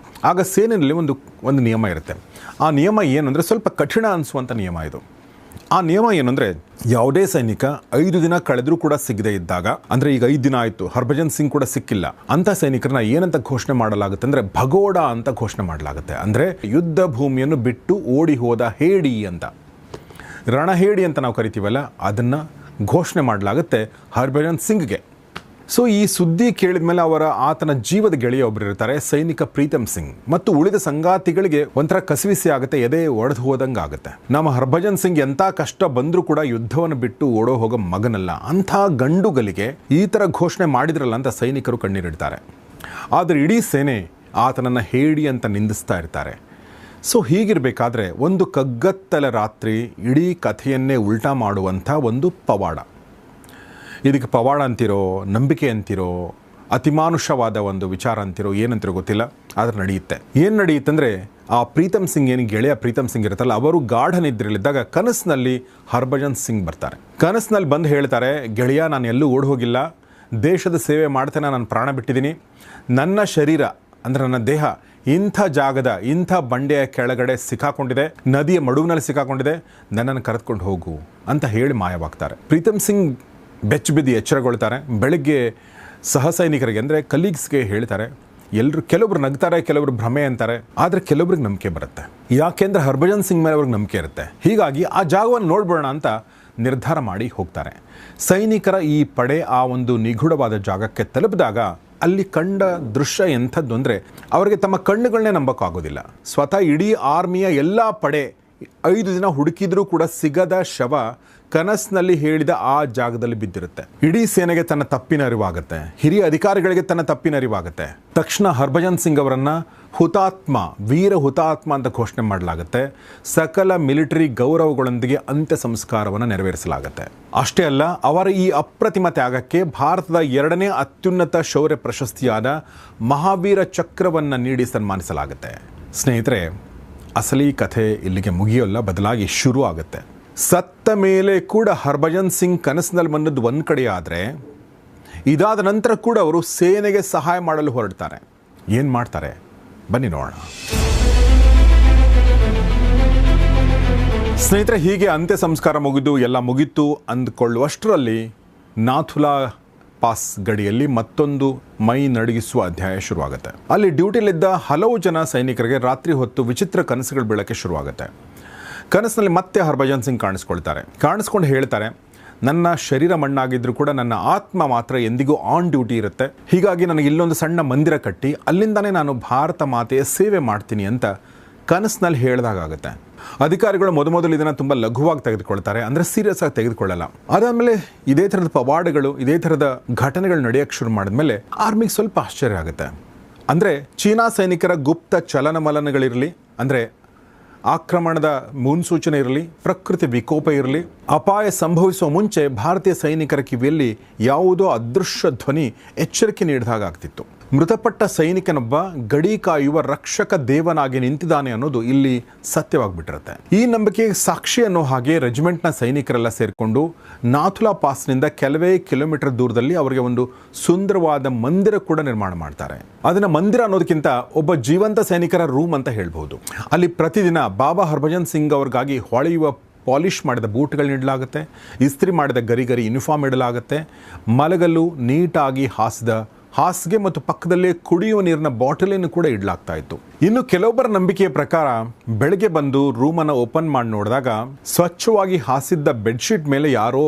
ಆಗ ಸೇನೆಯಲ್ಲಿ ಒಂದು ನಿಯಮ ಇರುತ್ತೆ. ಆ ನಿಯಮ ಏನು ಅಂದರೆ ಸ್ವಲ್ಪ ಕಠಿಣ ಅನಿಸುವಂಥ ನಿಯಮ ಇದು. ಆ ನಿಯಮ ಏನಂದರೆ ಯಾವುದೇ ಸೈನಿಕ 5 ದಿನ ಕಳೆದರೂ ಕೂಡ ಸಿಗದೇ ಇದ್ದಾಗ, ಅಂದರೆ ಈಗ 5 ದಿನ ಆಯಿತು, ಹರ್ಭಜನ್ ಸಿಂಗ್ ಕೂಡ ಸಿಕ್ಕಿಲ್ಲ, ಅಂಥ ಸೈನಿಕರನ್ನ ಏನಂತ ಘೋಷಣೆ ಮಾಡಲಾಗುತ್ತೆ ಅಂದರೆ ಭಗೋಡ ಅಂತ ಘೋಷಣೆ ಮಾಡಲಾಗುತ್ತೆ. ಅಂದರೆ ಯುದ್ಧ ಭೂಮಿಯನ್ನು ಬಿಟ್ಟು ಓಡಿ ಹೋದ ಹೇಡಿ ಅಂತ, ರಣಹೇಡಿ ಅಂತ ನಾವು ಕರಿತೀವಲ್ಲ, ಅದನ್ನು ಘೋಷಣೆ ಮಾಡಲಾಗುತ್ತೆ ಹರ್ಭಜನ್ ಸಿಂಗ್ಗೆ. ಸೊ ಈ ಸುದ್ದಿ ಕೇಳಿದ ಮೇಲೆ ಆತನ ಜೀವದ ಗೆಳೆಯ ಒಬ್ಬರು ಇರ್ತಾರೆ, ಸೈನಿಕ ಪ್ರೀತಮ್ ಸಿಂಗ್, ಮತ್ತು ಉಳಿದ ಸಂಗಾತಿಗಳಿಗೆ ಒಂಥರ ಕಸಿವಿಸಿ ಆಗುತ್ತೆ, ಎದೆ ಒಡೆದು ಹೋದಂಗೆ ಆಗುತ್ತೆ. ನಮ್ಮ ಹರ್ಭಜನ್ ಸಿಂಗ್ ಎಂಥ ಕಷ್ಟ ಬಂದರೂ ಕೂಡ ಯುದ್ಧವನ್ನು ಬಿಟ್ಟು ಓಡೋ ಹೋಗೋ ಮಗನಲ್ಲ, ಅಂಥ ಗಂಡುಗಲಿಗೆ ಈ ಥರ ಘೋಷಣೆ ಮಾಡಿದ್ರಲ್ಲ ಅಂತ ಸೈನಿಕರು ಕಣ್ಣೀರಿಡ್ತಾರೆ. ಆದರೆ ಇಡೀ ಸೇನೆ ಆತನನ್ನು ಹೇಡಿ ಅಂತ ನಿಂದಿಸ್ತಾ ಇರ್ತಾರೆ. ಸೊ ಹೀಗಿರಬೇಕಾದ್ರೆ ಒಂದು ಕಗ್ಗತ್ತಲ ರಾತ್ರಿ ಇಡೀ ಕಥೆಯನ್ನೇ ಉಲ್ಟಾ ಮಾಡುವಂಥ ಒಂದು ಪವಾಡ. ಇದಕ್ಕೆ ಪವಾಡ ಅಂತಿರೋ, ನಂಬಿಕೆ ಅಂತಿರೋ, ಅತಿಮಾನುಷವಾದ ಒಂದು ವಿಚಾರ ಅಂತಿರೋ, ಏನಂತಿರೋ ಗೊತ್ತಿಲ್ಲ, ಆದರೆ ನಡೆಯುತ್ತೆ. ಏನು ನಡೆಯುತ್ತಂದರೆ, ಆ ಪ್ರೀತಮ್ ಸಿಂಗ್ ಏನು ಗೆಳೆಯ ಪ್ರೀತಮ್ ಸಿಂಗ್ ಇರುತ್ತಲ್ಲ, ಅವರು ಗಾಢ ನಿದ್ರೆಯಲ್ಲಿದ್ದಾಗ ಕನಸಿನಲ್ಲಿ ಹರ್ಭಜನ್ ಸಿಂಗ್ ಬರ್ತಾರೆ. ಕನಸಿನಲ್ಲಿ ಬಂದು ಹೇಳ್ತಾರೆ, ಗೆಳೆಯ ನಾನು ಎಲ್ಲೂ ಓಡಿ ಹೋಗಿಲ್ಲ, ದೇಶದ ಸೇವೆ ಮಾಡ್ತೇನೆ, ನಾನು ಪ್ರಾಣ ಬಿಟ್ಟಿದ್ದೀನಿ, ನನ್ನ ಶರೀರ ಅಂದರೆ ನನ್ನ ದೇಹ ಇಂಥ ಜಾಗದ ಇಂಥ ಬಂಡೆಯ ಕೆಳಗಡೆ ಸಿಕ್ಕಾಕೊಂಡಿದೆ, ನದಿಯ ಮಡುವಿನಲ್ಲಿ ಸಿಕ್ಕಾಕೊಂಡಿದೆ, ನನ್ನನ್ನು ಕರೆದುಕೊಂಡು ಹೋಗು ಅಂತ ಹೇಳಿ ಮಾಯವಾಗ್ತಾರೆ. ಪ್ರೀತಮ್ ಸಿಂಗ್ ಬೆಚ್ಚಬಿದ್ದು ಎಚ್ಚರಗೊಳ್ತಾರೆ. ಬೆಳಗ್ಗೆ ಸಹ ಸೈನಿಕರಿಗೆ ಅಂದರೆ ಕಲೀಗ್ಸ್ಗೆ ಹೇಳ್ತಾರೆ. ಕೆಲವೊಬ್ರು ನಗ್ತಾರೆ, ಕೆಲವರು ಭ್ರಮೆ ಅಂತಾರೆ, ಆದರೆ ಕೆಲವ್ರಿಗೆ ನಂಬಿಕೆ ಬರುತ್ತೆ. ಯಾಕೆಂದರೆ ಹರ್ಭಜನ್ ಸಿಂಗ್ ಮೇಲೆ ಅವ್ರಿಗೆ ನಂಬಿಕೆ ಇರುತ್ತೆ. ಹೀಗಾಗಿ ಆ ಜಾಗವನ್ನು ನೋಡ್ಬೋಣ ಅಂತ ನಿರ್ಧಾರ ಮಾಡಿ ಹೋಗ್ತಾರೆ. ಸೈನಿಕರ ಈ ಪಡೆ ಆ ಒಂದು ನಿಗೂಢವಾದ ಜಾಗಕ್ಕೆ ತಲುಪಿದಾಗ ಅಲ್ಲಿ ಕಂಡ ದೃಶ್ಯ ಎಂಥದ್ದು ಅಂದರೆ, ಅವರಿಗೆ ತಮ್ಮ ಕಣ್ಣುಗಳನ್ನೇ ನಂಬಕ್ಕಾಗೋದಿಲ್ಲ. ಸ್ವತಃ ಇಡೀ ಆರ್ಮಿಯ ಎಲ್ಲ ಪಡೆ 5 ದಿನ ಹುಡುಕಿದ್ರೂ ಕೂಡ ಸಿಗದ ಶವ ಕನಸಿನಲ್ಲಿ ಹೇಳಿದ ಆ ಜಾಗದಲ್ಲಿ ಬಿದ್ದಿರುತ್ತೆ. ಇಡೀ ಸೇನೆಗೆ ತನ್ನ ತಪ್ಪಿನ ಅರಿವಾಗುತ್ತೆ, ಹಿರಿಯ ಅಧಿಕಾರಿಗಳಿಗೆ ತನ್ನ ತಪ್ಪಿನ ಅರಿವಾಗುತ್ತೆ. ತಕ್ಷಣ ಹರ್ಭಜನ್ ಸಿಂಗ್ ಅವರನ್ನು ಹುತಾತ್ಮ, ವೀರ ಹುತಾತ್ಮ ಅಂತ ಘೋಷಣೆ ಮಾಡಲಾಗುತ್ತೆ. ಸಕಲ ಮಿಲಿಟರಿ ಗೌರವಗಳೊಂದಿಗೆ ಅಂತ್ಯ ಸಂಸ್ಕಾರವನ್ನು ನೆರವೇರಿಸಲಾಗುತ್ತೆ. ಅಷ್ಟೇ ಅಲ್ಲ, ಅವರ ಈ ಅಪ್ರತಿಮ ತ್ಯಾಗಕ್ಕೆ ಭಾರತದ 2ನೇ ಅತ್ಯುನ್ನತ ಶೌರ್ಯ ಪ್ರಶಸ್ತಿಯಾದ ಮಹಾವೀರ ಚಕ್ರವನ್ನು ನೀಡಿ ಸನ್ಮಾನಿಸಲಾಗುತ್ತೆ. ಸ್ನೇಹಿತರೆ, ಅಸಲಿ ಕಥೆ ಇಲ್ಲಿಗೆ ಮುಗಿಯೋಲ್ಲ, ಬದಲಾಗಿ ಶುರು ಆಗುತ್ತೆ. ಸತ್ತ ಮೇಲೆ ಕೂಡ ಹರ್ಭಜನ್ ಸಿಂಗ್ ಕನಸಿನಲ್ಲಿ ಬಂದದ್ದು ಒಂದು ಕಡೆ ಆದರೆ, ಇದಾದ ನಂತರ ಕೂಡ ಅವರು ಸೇನೆಗೆ ಸಹಾಯ ಮಾಡಲು ಹೊರಡ್ತಾರೆ. ಏನು ಮಾಡ್ತಾರೆ ಬನ್ನಿ ನೋಡೋಣ. ಸ್ನೇಹಿತರೆ, ಹೀಗೆ ಅಂತ್ಯ ಸಂಸ್ಕಾರ ಮುಗಿದು ಎಲ್ಲ ಮುಗಿತು ಅಂದ್ಕೊಳ್ಳುವಷ್ಟರಲ್ಲಿ ನಾಥುಲಾ ಪಾಸ್ ಗಡಿಯಲ್ಲಿ ಮತ್ತೊಂದು ಮೈ ನಡುಗಿಸುವ ಅಧ್ಯಾಯ ಶುರುವಾಗುತ್ತೆ. ಅಲ್ಲಿ ಡ್ಯೂಟಿಲಿದ್ದ ಹಲವು ಜನ ಸೈನಿಕರಿಗೆ ರಾತ್ರಿ ಹೊತ್ತು ವಿಚಿತ್ರ ಕನಸುಗಳು ಬೀಳಕ್ಕೆ ಶುರುವಾಗುತ್ತೆ. ಕನಸಿನಲ್ಲಿ ಮತ್ತೆ ಹರ್ಭಜನ್ ಸಿಂಗ್ ಕಾಣಿಸ್ಕೊಂಡು ಹೇಳ್ತಾರೆ, ನನ್ನ ಶರೀರ ಮಣ್ಣಾಗಿದ್ದರೂ ಕೂಡ ನನ್ನ ಆತ್ಮ ಮಾತ್ರ ಎಂದಿಗೂ ಆನ್ ಡ್ಯೂಟಿ ಇರುತ್ತೆ. ಹೀಗಾಗಿ ನನಗೆ ಇಲ್ಲೊಂದು ಸಣ್ಣ ಮಂದಿರ ಕಟ್ಟಿ ಅಲ್ಲಿಂದಾನೇ ನಾನು ಭಾರತ ಮಾತೆಯ ಸೇವೆ ಮಾಡ್ತೀನಿ ಅಂತ ಕನಸಿನಲ್ಲಿ ಹೇಳಿದಾಗುತ್ತೆ. ಅಧಿಕಾರಿಗಳು ಮೊದಲು ಇದನ್ನು ತುಂಬ ಲಘುವಾಗಿ ತೆಗೆದುಕೊಳ್ತಾರೆ, ಅಂದರೆ ಸೀರಿಯಸ್ ಆಗಿ ತೆಗೆದುಕೊಳ್ಳಲ್ಲ. ಅದಾದಮೇಲೆ ಇದೇ ಥರದ ಪವಾಡಗಳು, ಇದೇ ಥರದ ಘಟನೆಗಳು ನಡೆಯೋಕ್ಕೆ ಶುರು ಮಾಡಿದ್ಮೇಲೆ ಆರ್ಮಿಗೆ ಸ್ವಲ್ಪ ಆಶ್ಚರ್ಯ ಆಗುತ್ತೆ. ಅಂದರೆ ಚೀನಾ ಸೈನಿಕರ ಗುಪ್ತ ಚಲನಮಲನಗಳಿರಲಿ, ಅಂದರೆ ಆಕ್ರಮಣದ ಮುನ್ಸೂಚನೆ ಇರಲಿ, ಪ್ರಕೃತಿ ವಿಕೋಪ ಇರಲಿ, ಅಪಾಯ ಸಂಭವಿಸುವ ಮುಂಚೆ ಭಾರತೀಯ ಸೈನಿಕರ ಕಿವಿಯಲ್ಲಿ ಯಾವುದೋ ಅದೃಶ್ಯ ಧ್ವನಿ ಎಚ್ಚರಿಕೆ ನೀಡಿದಾಗ ಆಗ್ತಿತ್ತು. ಮೃತಪಟ್ಟ ಸೈನಿಕನೊಬ್ಬ ಗಡಿ ಕಾಯುವ ರಕ್ಷಕ ದೇವನಾಗಿ ನಿಂತಿದ್ದಾನೆ ಅನ್ನೋದು ಇಲ್ಲಿ ಸತ್ಯವಾಗಿಬಿಟ್ಟಿರುತ್ತೆ. ಈ ನಂಬಿಕೆಗೆ ಸಾಕ್ಷಿ ಅನ್ನೋ ಹಾಗೆ ರೆಜಿಮೆಂಟ್ನ ಸೈನಿಕರೆಲ್ಲ ಸೇರಿಕೊಂಡು ನಾಥುಲಾ ಪಾಸ್ನಿಂದ ಕೆಲವೇ ಕಿಲೋಮೀಟರ್ ದೂರದಲ್ಲಿ ಅವರಿಗೆ ಒಂದು ಸುಂದರವಾದ ಮಂದಿರ ಕೂಡ ನಿರ್ಮಾಣ ಮಾಡ್ತಾರೆ. ಅದನ್ನ ಮಂದಿರ ಅನ್ನೋದಕ್ಕಿಂತ ಒಬ್ಬ ಜೀವಂತ ಸೈನಿಕರ ರೂಮ್ ಅಂತ ಹೇಳ್ಬಹುದು. ಅಲ್ಲಿ ಪ್ರತಿದಿನ ಬಾಬಾ ಹರ್ಭಜನ್ ಸಿಂಗ್ ಅವ್ರಿಗಾಗಿ ಹೊಳೆಯುವ ಪಾಲಿಷ್ ಮಾಡಿದ ಬೂಟ್ಗಳು ನೀಡಲಾಗುತ್ತೆ, ಇಸ್ತ್ರಿ ಮಾಡಿದ ಗರಿ ಯೂನಿಫಾರ್ಮ್ ಇಡಲಾಗುತ್ತೆ, ಮಲಗಲು ನೀಟಾಗಿ ಹಾಸಿದ ಹಾಸಿಗೆ ಮತ್ತು ಪಕ್ಕದಲ್ಲೇ ಕುಡಿಯುವ ನೀರಿನ ಬಾಟಲಿಯನ್ನು ಕೂಡ ಇಡಲಾಗ್ತಾ ಇತ್ತು. ಇನ್ನು ಕೆಲವೊಬ್ಬರ ನಂಬಿಕೆಯ ಪ್ರಕಾರ ಬೆಳಗ್ಗೆ ಬಂದು ರೂಮನ್ನು ಓಪನ್ ಮಾಡಿ ನೋಡಿದಾಗ ಸ್ವಚ್ಛವಾಗಿ ಹಾಸಿದ್ದ ಬೆಡ್ಶೀಟ್ ಮೇಲೆ ಯಾರೋ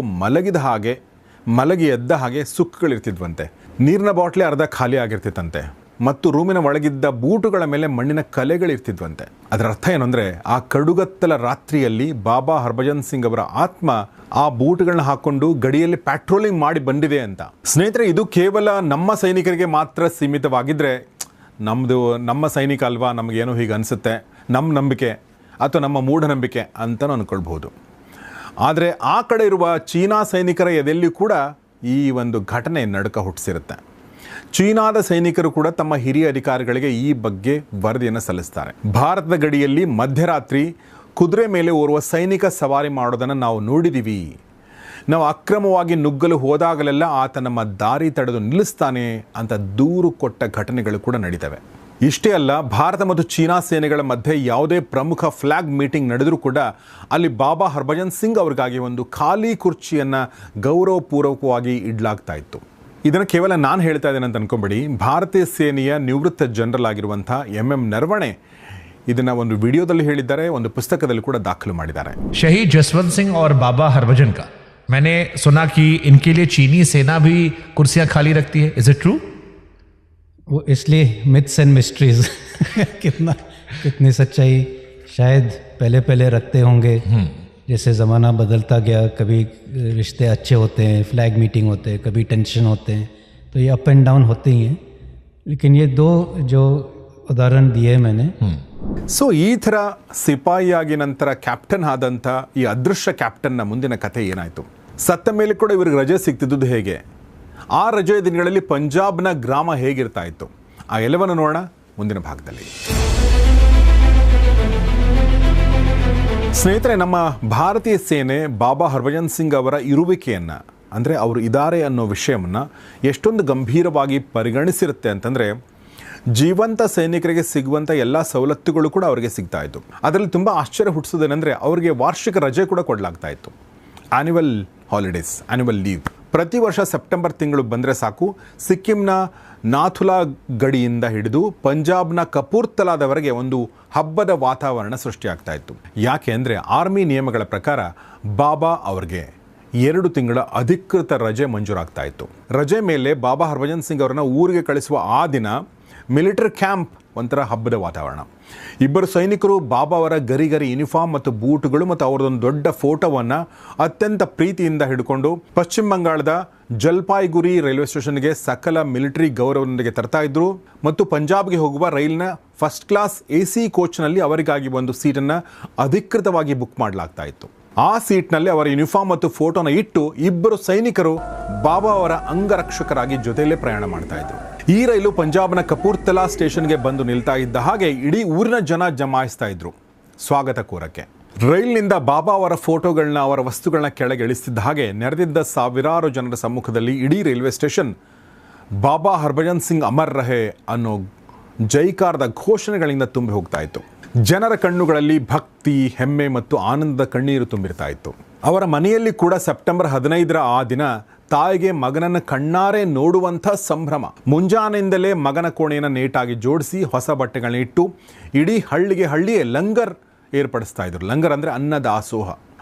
ಮಲಗಿ ಎದ್ದ ಹಾಗೆ ಸುಕ್ಕುಗಳಿರ್ತಿದ್ವಂತೆ. ನೀರಿನ ಬಾಟ್ಲಿ ಅರ್ಧ ಖಾಲಿ ಆಗಿರ್ತಿತ್ತಂತೆ ಮತ್ತು ರೂಮಿನ ಒಳಗಿದ್ದ ಬೂಟುಗಳ ಮೇಲೆ ಮಣ್ಣಿನ ಕಲೆಗಳಿರ್ತಿದ್ವಂತೆ. ಅದರ ಅರ್ಥ ಏನಂದ್ರೆ, ಆ ಕಡುಗತ್ತಲ ರಾತ್ರಿಯಲ್ಲಿ ಬಾಬಾ ಹರ್ಭಜನ್ ಸಿಂಗ್ ಅವರ ಆತ್ಮ ಆ ಬೂಟುಗಳನ್ನ ಹಾಕೊಂಡು ಗಡಿಯಲ್ಲಿ ಪ್ಯಾಟ್ರೋಲಿಂಗ್ ಮಾಡಿ ಬಂದಿದೆ ಅಂತ. ಸ್ನೇಹಿತರೆ, ಇದು ಕೇವಲ ನಮ್ಮ ಸೈನಿಕರಿಗೆ ಮಾತ್ರ ಸೀಮಿತವಾಗಿದ್ದರೆ ನಮ್ಮ ಸೈನಿಕ ಅಲ್ವಾ, ನಮಗೇನೋ ಹೀಗೆ ಅನಿಸುತ್ತೆ, ನಮ್ಮ ನಂಬಿಕೆ ಅಥವಾ ನಮ್ಮ ಮೂಢನಂಬಿಕೆ ಅಂತಲೂ ಅಂದ್ಕೊಳ್ಬಹುದು. ಆದರೆ ಆ ಕಡೆ ಇರುವ ಚೀನಾ ಸೈನಿಕರ ಎದೆಯಲ್ಲಿಯೂ ಕೂಡ ಈ ಒಂದು ಘಟನೆ ನಡುಕ ಹುಟ್ಟಿಸಿರುತ್ತೆ. ಚೀನಾದ ಸೈನಿಕರು ಕೂಡ ತಮ್ಮ ಹಿರಿಯ ಅಧಿಕಾರಿಗಳಿಗೆ ಈ ಬಗ್ಗೆ ವರದಿಯನ್ನು ಸಲ್ಲಿಸ್ತಾರೆ. ಭಾರತದ ಗಡಿಯಲ್ಲಿ ಮಧ್ಯರಾತ್ರಿ ಕುದುರೆ ಮೇಲೆ ಓರ್ವ ಸೈನಿಕ ಸವಾರಿ ಮಾಡೋದನ್ನು ನಾವು ನೋಡಿದ್ದೀವಿ. ನಾವು ಅಕ್ರಮವಾಗಿ ನುಗ್ಗಲು ಹೋದಾಗಲೆಲ್ಲ ಆತ ನಮ್ಮ ದಾರಿ ತಡೆದು ನಿಲ್ಲಿಸ್ತಾನೆ ಅಂತ ದೂರು ಕೊಟ್ಟ ಘಟನೆಗಳು ಕೂಡ ನಡೀತವೆ. ಇಷ್ಟೇ ಅಲ್ಲ, ಭಾರತ ಮತ್ತು ಚೀನಾ ಸೇನೆಗಳ ಮಧ್ಯೆ ಯಾವುದೇ ಪ್ರಮುಖ ಫ್ಲಾಗ್ ಮೀಟಿಂಗ್ ನಡೆದರೂ ಕೂಡ ಅಲ್ಲಿ ಬಾಬಾ ಹರ್ಭಜನ್ ಸಿಂಗ್ ಅವರಿಗಾಗಿ ಒಂದು ಖಾಲಿ ಕುರ್ಚಿಯನ್ನು ಗೌರವಪೂರ್ವಕವಾಗಿ ಇಡಲಾಗ್ತಾ ಇತ್ತು. ಇದನ್ನು ಕೇವಲ ನಾನು ಹೇಳ್ತಾ ಇದ್ದೇನೆ ಅಂತ ಅನ್ಕೊಂಬೇಡಿ. ಭಾರತೀಯ ಸೇನೆಯ ನಿವೃತ್ತ ಜನರಲ್ ಆಗಿರುವಂಥ MM ನರವಣೆ ಇದನ್ನು ಒಂದು ವಿಡಿಯೋದಲ್ಲಿ ಹೇಳಿದ್ದಾರೆ, ಒಂದು ಪುಸ್ತಕದಲ್ಲಿ ಕೂಡ ದಾಖಲು ಮಾಡಿದ್ದಾರೆ. शहीद जसवंत सिंह और बाबा हरभजन का मैंने सुना कि इनके लिए चीनी सेना भी कुर्सियां खाली रखती है. Is it true? वो इसलिए मिथ्स एंड मिस्ट्रीज कितनी सच्चाई शायद पहले पहले रखते होंगे. जैसे ज़माना बदलता गया, कभी रिश्ते अच्छे होते हैं, फ्लैग मीटिंग होते हैं, कभी टेंशन होते हैं, तो ये अप एंड डाउन होते ही हैं. लेकिन ये दो जो उदाहरण दिए मैंने, ಸೊ ಈ ಥರ ಸಿಪಾಯಿಯಾಗಿ ನಂತರ ಕ್ಯಾಪ್ಟನ್ ಆದಂಥ ಈ ಅದೃಶ್ಯ ಕ್ಯಾಪ್ಟನ್ನ ಮುಂದಿನ ಕಥೆ ಏನಾಯಿತು? ಸತ್ತ ಮೇಲೆ ಕೂಡ ಇವ್ರಿಗೆ ರಜೆ ಸಿಗ್ತಿದ್ದು ಹೇಗೆ? ಆ ರಜೆಯ ದಿನಗಳಲ್ಲಿ ಪಂಜಾಬ್ನ ಗ್ರಾಮ ಹೇಗಿರ್ತಾ ಇತ್ತು? ಆ ಎಲ್ಲವನ್ನು ನೋಡೋಣ ಮುಂದಿನ ಭಾಗದಲ್ಲಿ. ಸ್ನೇಹಿತರೆ, ನಮ್ಮ ಭಾರತೀಯ ಸೇನೆ ಬಾಬಾ ಹರ್ಭಜನ್ ಸಿಂಗ್ ಅವರ ಇರುವಿಕೆಯನ್ನು, ಅಂದರೆ ಅವರು ಇದ್ದಾರೆ ಅನ್ನೋ ವಿಷಯವನ್ನು ಎಷ್ಟೊಂದು ಗಂಭೀರವಾಗಿ ಪರಿಗಣಿಸಿರುತ್ತೆ ಅಂತಂದರೆ, ಜೀವಂತ ಸೈನಿಕರಿಗೆ ಸಿಗುವಂಥ ಎಲ್ಲ ಸವಲತ್ತುಗಳು ಕೂಡ ಅವರಿಗೆ ಸಿಗ್ತಾ ಇತ್ತು. ಅದರಲ್ಲಿ ತುಂಬ ಆಶ್ಚರ್ಯ ಹುಟ್ಟಿಸೋದೇನೆಂದರೆ, ಅವರಿಗೆ ವಾರ್ಷಿಕ ರಜೆ ಕೂಡ ಕೊಡಲಾಗ್ತಾ ಇತ್ತು. Annual holidays, annual leave. ಪ್ರತಿ ವರ್ಷ ಸೆಪ್ಟೆಂಬರ್ ತಿಂಗಳು ಬಂದರೆ ಸಾಕು, ಸಿಕ್ಕಿಂನ ನಾಥುಲಾ ಗಡಿಯಿಂದ ಹಿಡಿದು ಪಂಜಾಬ್ನ ಕಪೂರ್ತಲಾದವರೆಗೆ ಒಂದು ಹಬ್ಬದ ವಾತಾವರಣ ಸೃಷ್ಟಿಯಾಗ್ತಾ ಇತ್ತು. ಯಾಕೆ ಅಂದರೆ, ಆರ್ಮಿ ನಿಯಮಗಳ ಪ್ರಕಾರ ಬಾಬಾ ಅವ್ರಿಗೆ 2 ತಿಂಗಳ ಅಧಿಕೃತ ರಜೆ ಮಂಜೂರಾಗ್ತಾ ಇತ್ತು. ರಜೆ ಮೇಲೆ ಬಾಬಾ ಹರ್ಭಜನ್ ಸಿಂಗ್ ಅವರನ್ನು ಊರಿಗೆ ಕಳಿಸುವ ಆ ದಿನ ಮಿಲಿಟರಿ ಕ್ಯಾಂಪ್ ಒಂಥರ ಹಬ್ಬದ ವಾತಾವರಣ. ಇಬ್ಬರು ಸೈನಿಕರು ಬಾಬಾ ಅವರ ಗರಿ ಯೂನಿಫಾರ್ಮ್ ಮತ್ತು ಬೂಟುಗಳು ಮತ್ತು ಅವರದೊಂದು ದೊಡ್ಡ ಫೋಟೋವನ್ನು ಅತ್ಯಂತ ಪ್ರೀತಿಯಿಂದ ಹಿಡ್ಕೊಂಡು ಪಶ್ಚಿಮ ಬಂಗಾಳದ ಜಲ್ಪಾಯ್ಗುರಿ ರೈಲ್ವೆ ಸ್ಟೇಷನ್ಗೆ ಸಕಲ ಮಿಲಿಟರಿ ಗೌರವದೊಂದಿಗೆ ತರ್ತಾ ಇದ್ರು. ಮತ್ತು ಪಂಜಾಬ್ಗೆ ಹೋಗುವ ರೈಲಿನ ಫಸ್ಟ್ ಕ್ಲಾಸ್ AC ಕೋಚ್ನಲ್ಲಿ ಅವರಿಗಾಗಿ ಒಂದು ಸೀಟನ್ನು ಅಧಿಕೃತವಾಗಿ ಬುಕ್ ಮಾಡಲಾಗ್ತಾ ಇತ್ತು. ಆ ಸೀಟ್ನಲ್ಲಿ ಅವರ ಯೂನಿಫಾರ್ಮ್ ಮತ್ತು ಫೋಟೋನ ಇಟ್ಟು ಇಬ್ಬರು ಸೈನಿಕರು ಬಾಬಾ ಅವರ ಅಂಗರಕ್ಷಕರಾಗಿ ಜೊತೆಯಲ್ಲೇ ಪ್ರಯಾಣ ಮಾಡ್ತಾ ಇದ್ರು. ಈ ರೈಲು ಪಂಜಾಬ್ನ ಕಪೂರ್ತಲಾ ಸ್ಟೇಷನ್ಗೆ ಬಂದು ನಿಲ್ತಾ ಇದ್ದ ಹಾಗೆ ಇಡೀ ಊರಿನ ಜನ ಜಮಾಯಿಸ್ತಾ ಇದ್ರು ಸ್ವಾಗತ ಕೋರಕ್ಕೆ. ರೈಲ್ನಿಂದ ಬಾಬಾ ಅವರ ಫೋಟೋಗಳನ್ನ, ಅವರ ವಸ್ತುಗಳನ್ನ ಕೆಳಗೆ ಇಳಿಸ್ತಿದ್ದ ಹಾಗೆ ನೆರೆದಿದ್ದ ಸಾವಿರಾರು ಜನರ ಸಮ್ಮುಖದಲ್ಲಿ ಇಡೀ ರೈಲ್ವೆ ಸ್ಟೇಷನ್ ಬಾಬಾ ಹರ್ಭಜನ್ ಸಿಂಗ್ ಅಮರ್ ರಹೆ ಅನ್ನೋ ಜೈಕಾರದ ಘೋಷಣೆಗಳಿಂದ ತುಂಬಿ ಹೋಗ್ತಾ ಇತ್ತು. ಜನರ ಕಣ್ಣುಗಳಲ್ಲಿ ಭಕ್ತಿ, ಹೆಮ್ಮೆ ಮತ್ತು ಆನಂದದ ಕಣ್ಣೀರು ತುಂಬಿರ್ತಾ ಇತ್ತು. ಅವರ ಮನೆಯಲ್ಲಿ ಕೂಡ ಸೆಪ್ಟೆಂಬರ್ 15ರ ಆ ದಿನ ತಾಯಿಗೆ ಮಗನನ್ನು ಕಣ್ಣಾರೆ ನೋಡುವಂಥ ಸಂಭ್ರಮ. ಮುಂಜಾನೆಯಿಂದಲೇ ಮಗನ ಕೋಣೆಯನ್ನು ನೇಟಾಗಿ ಜೋಡಿಸಿ ಹೊಸ ಬಟ್ಟೆಗಳನ್ನ ಇಟ್ಟು ಇಡೀ ಹಳ್ಳಿಯೇ ಲಂಗರ್ ಏರ್ಪಡಿಸ್ತಾ ಇದ್ರು. ಲಂಗರ್ ಅಂದರೆ ಅನ್ನದಾಸೋಹ.